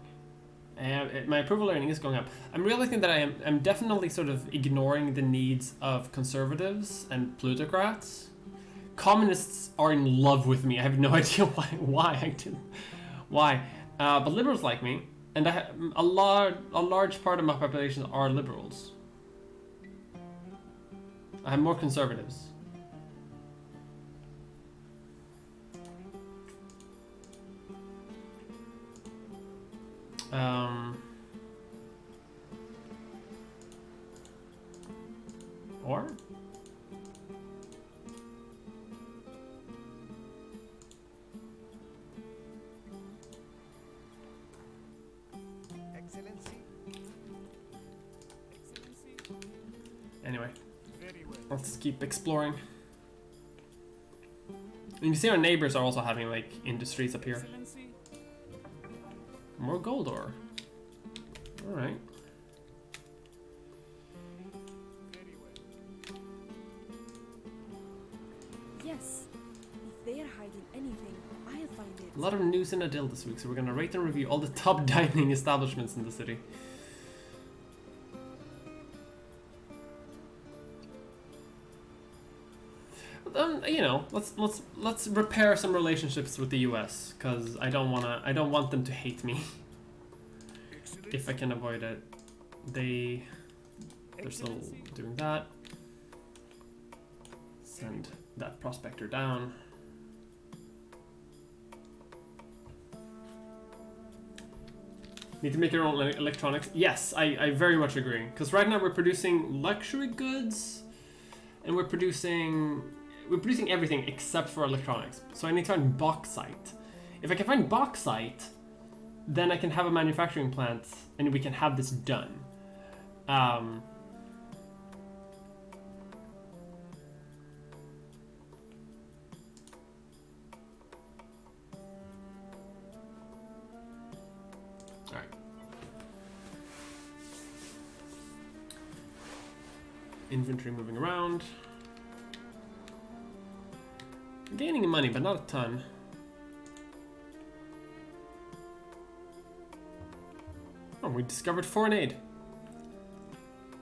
My approval rating is going up. I'm realizing that I'm definitely sort of ignoring the needs of conservatives and plutocrats. Communists are in love with me. I have no idea why. But liberals like me, and a large part of my population are liberals. I have more conservatives. Or Excellency. Excellency. anyway, Very well. let's keep exploring. And you see our neighbors are also having like industries up here. Excellency. More gold ore. Alright. Very well. Yes. If they are hiding anything, I'll find it. A lot of news in Adil this week, so we're gonna rate and review all the top dining establishments in the city. You know, let's repair some relationships with the U.S. because I don't want them to hate me Excellency. if I can avoid it. They're still doing that. Send that prospector down. Need to make your own electronics. Yes, I very much agree. Because right now we're producing luxury goods, and we're producing everything except for electronics. So I need to find bauxite. If I can find bauxite, then I can have a manufacturing plant, and we can have this done. Inventory moving around. Gaining money, but not a ton. Oh, we discovered foreign aid.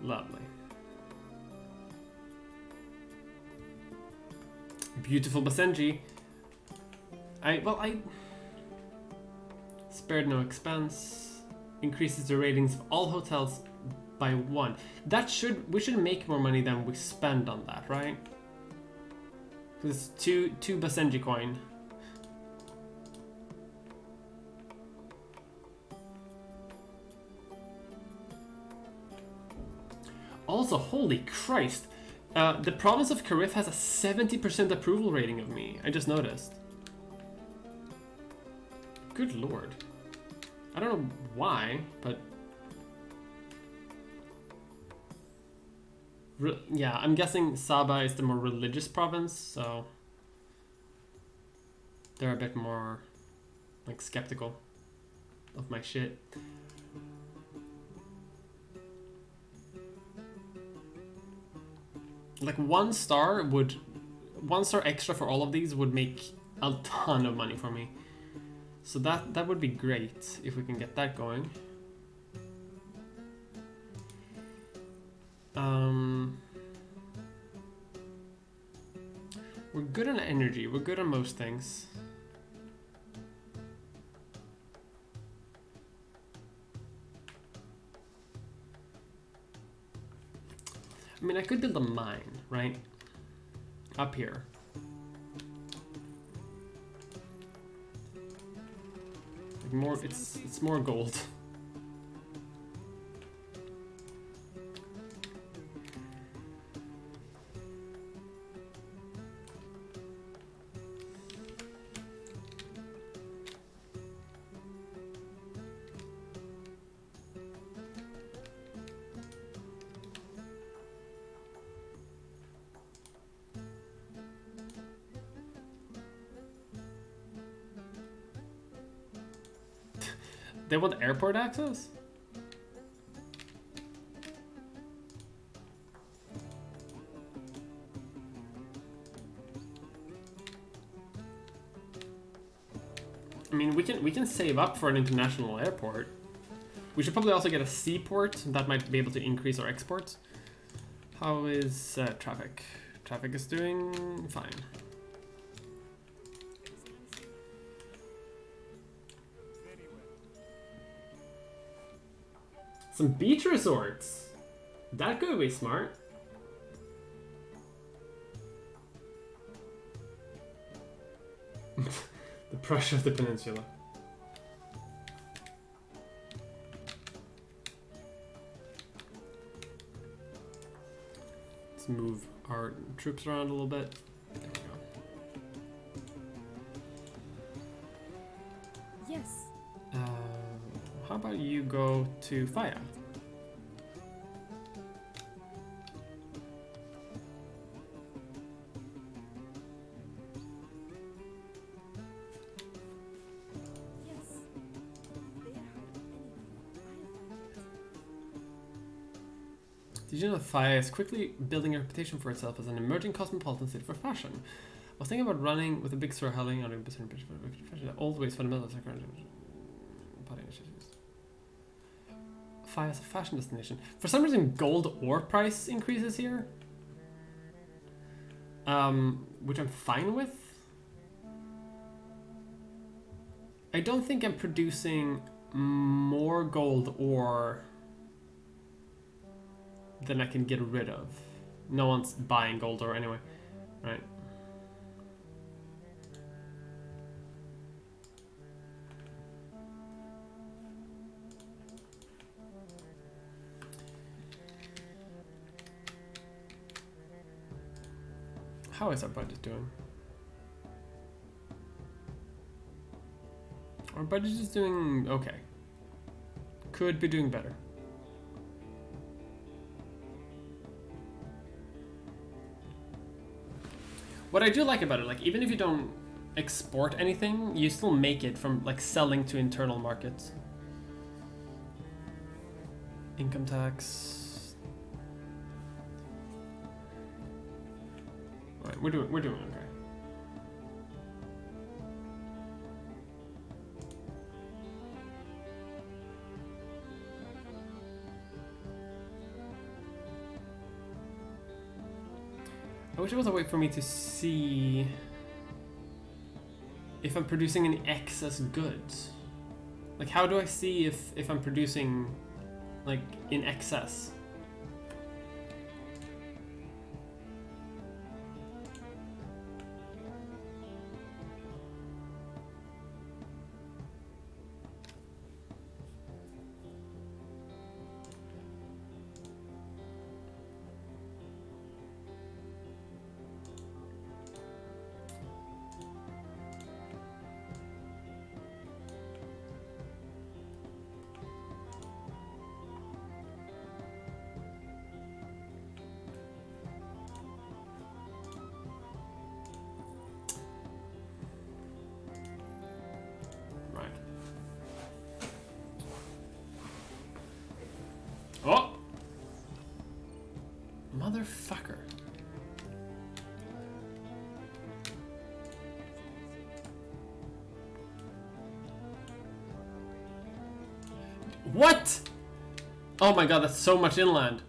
Lovely. Beautiful Basenji. I spared no expense. Increases the ratings of all hotels by 1. We should make more money than we spend on that, right? Because it's two Basenji coin. Also, holy Christ, the province of Karif has a 70% approval rating of me. I just noticed. Good lord. I don't know why, but yeah, I'm guessing Sabah is the more religious province, so they're a bit more like skeptical of my shit. Like one star extra for all of these would make a ton of money for me. So that would be great if we can get that going. We're good on energy. We're good on most things. I mean, I could build a mine, right? Up here. Like more, it's more gold. They want airport access? I mean, we can save up for an international airport. We should probably also get a seaport. That might be able to increase our exports. How is traffic? Traffic is doing fine. Some beach resorts. That could be smart. The Prussia of the peninsula. Let's move our troops around a little bit. There we go. Yes. How about you go to Faya? Yes. They are hiding anything. Did you know that Faya is quickly building a reputation for itself as an emerging cosmopolitan city for fashion? I was thinking about running with a big store hailing on a business picture for fashion. Always fundamental. Faya is a fashion destination. For some reason, gold ore price increases here, which I'm fine with. I don't think I'm producing more gold ore than I can get rid of. No one's buying gold ore anyway, right? How is our budget doing? Our budget is doing okay. Could be doing better. What I do like about it, like even if you don't export anything, you still make it from like selling to internal markets. Income tax. All right, we're doing okay. I wish there was a way for me to see if I'm producing any excess goods. Like, how do I see if I'm producing, like, in excess? Oh! Motherfucker. What? Oh my god, that's so much inland.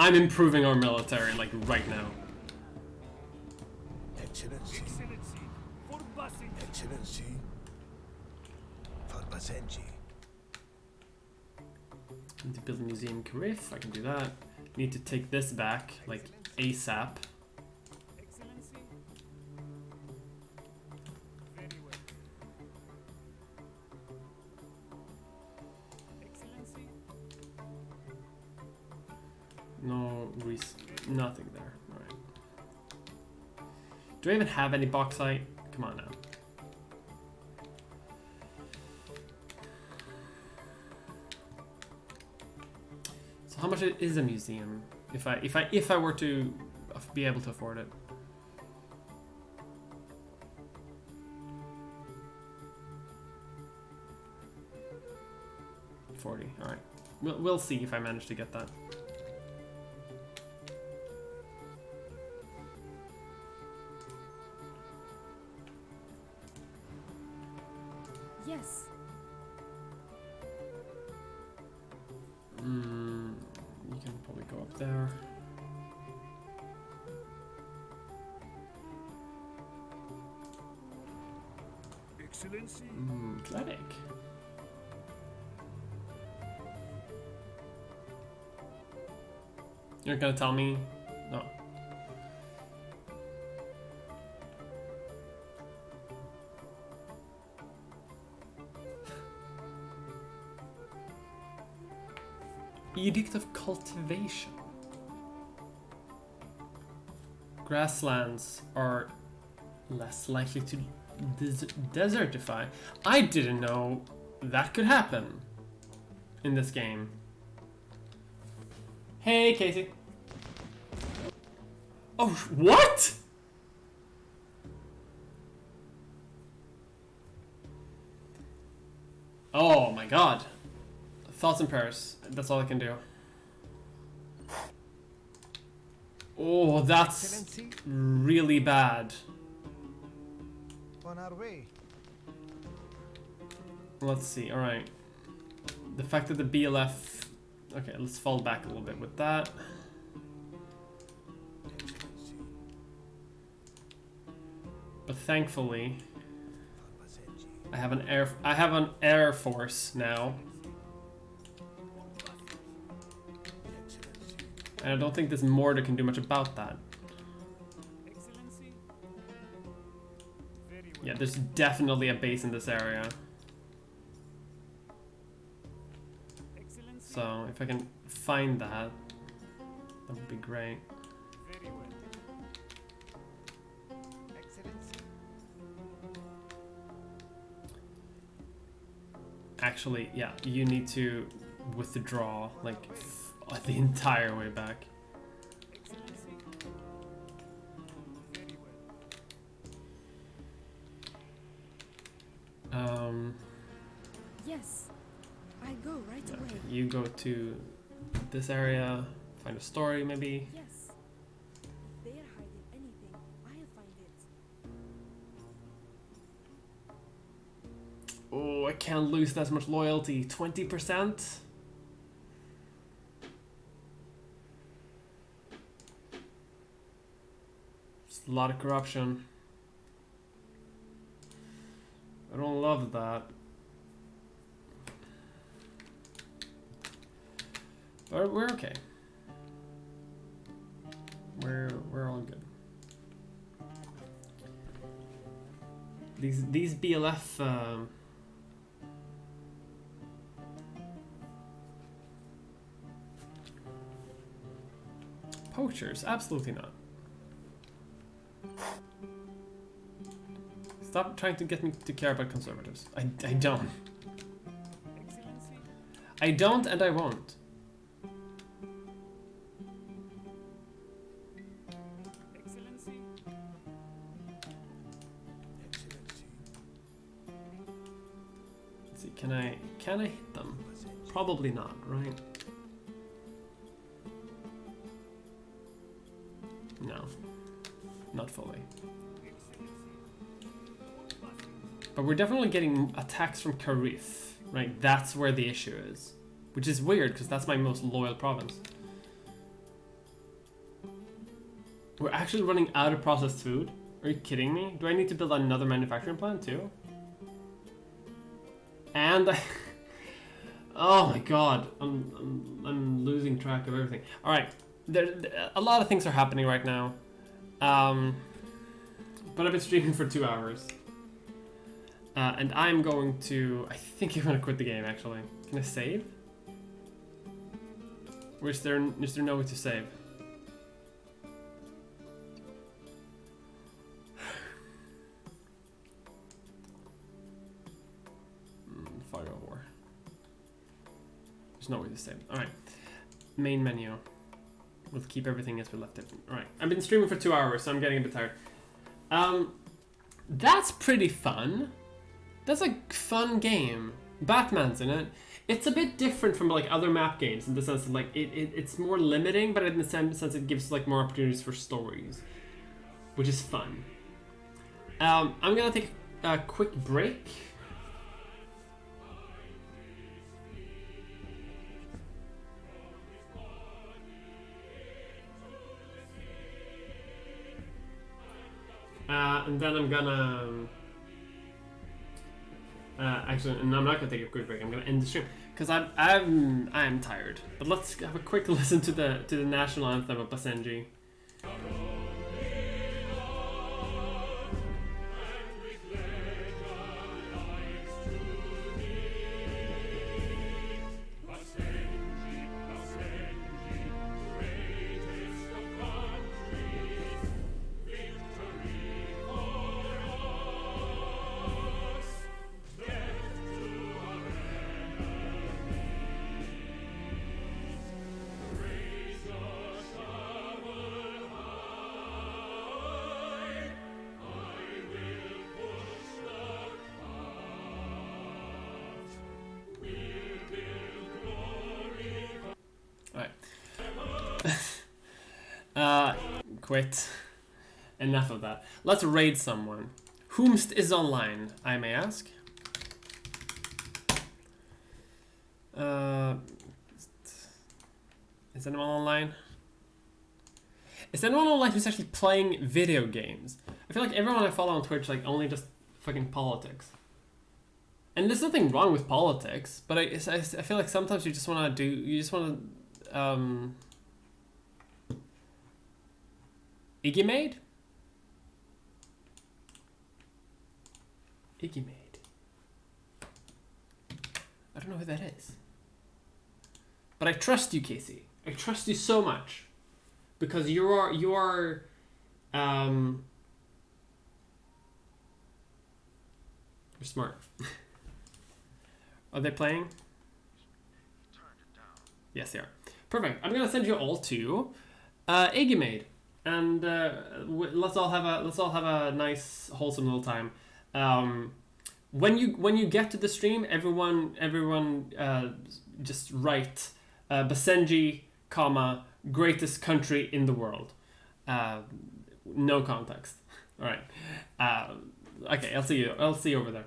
I'm improving our military, like, right now. Excellency. Excellency. For passing. Excellency. Farmacenci. Need to build a museum in Carif, I can do that. Need to take this back, like, ASAP. Excellency. Very well. Excellency. No, nothing there. Alright. Do I even have any bauxite? Come on now. So how much is a museum? If I were to be able to afford it. $40. All right. We'll see if I manage to get that. Yes. You can probably go up there. Excellency. Athletic. You're gonna tell me? No. Edict of cultivation. Grasslands are less likely to desertify. I didn't know that could happen in this game. Hey, Casey. Oh, what? Oh my god. Thoughts and prayers. That's all I can do. Oh, that's Excellency. really bad. On our way. Let's see. All right. The fact that the BLF. Okay, let's fall back a little bit with that. Excellency. But thankfully, Farmacenci. I have an air force now, Excellency. and I don't think this mortar can do much about that. Yeah, there's definitely a base in this area. Excellency. So if I can find that, that would be great. Very well. Excellency. Actually, yeah, you need to withdraw like the entire way back. Excellency. Very well. Yes, I go right Okay, away. you go to this area, find a story maybe. Yes. If they are hiding anything, I'll find it. Oh, I can't lose that much loyalty. 20%? It's a lot of corruption. I don't love that. But we're okay. We're all good. These BLF poachers, absolutely not. Stop trying to get me to care about conservatives. I don't. Excellency. I don't and I won't. Excellency. Excellency. Let's see, can I hit them? Probably not, right? No. Not fully. But we're definitely getting attacks from Karif, right? That's where the issue is. Which is weird, because that's my most loyal province. We're actually running out of processed food? Are you kidding me? Do I need to build another manufacturing plant too? And I... Oh my god, I'm losing track of everything. Alright, a lot of things are happening right now. But I've been streaming for 2 hours. And I'm going to... I think I'm going to quit the game, actually. Can I save? Or is there no way to save? Fire of War. There's no way to save. Alright. Main menu. We'll keep everything as we left it. Alright. I've been streaming for 2 hours, so I'm getting a bit tired. That's pretty fun. That's a fun game. Batman's in it. It's a bit different from like other map games in the sense that like it's more limiting, but in the same sense it gives like more opportunities for stories, which is fun. I'm gonna take a quick break. And then I'm gonna actually, and I'm not gonna take a quick break. I'm gonna end the stream because I'm tired. But let's have a quick listen to the national anthem of Basenji. Quit. Enough of that. Let's raid someone. Whomst is online, I may ask. Is anyone online? Is anyone online who's actually playing video games? I feel like everyone I follow on Twitch like only just fucking politics. And there's nothing wrong with politics, but I feel like sometimes you just want to Iggy made? Iggy Maid. I don't know who that is. But I trust you, Casey. I trust you so much. Because you're you're smart. Are they playing? Yes, they are. Perfect. I'm gonna send you all to Iggy Maid. And let's all have a nice wholesome little time. When you get to the stream, everyone just write Basenji, comma, greatest country in the world. No context. All right. Okay, I'll see you over there.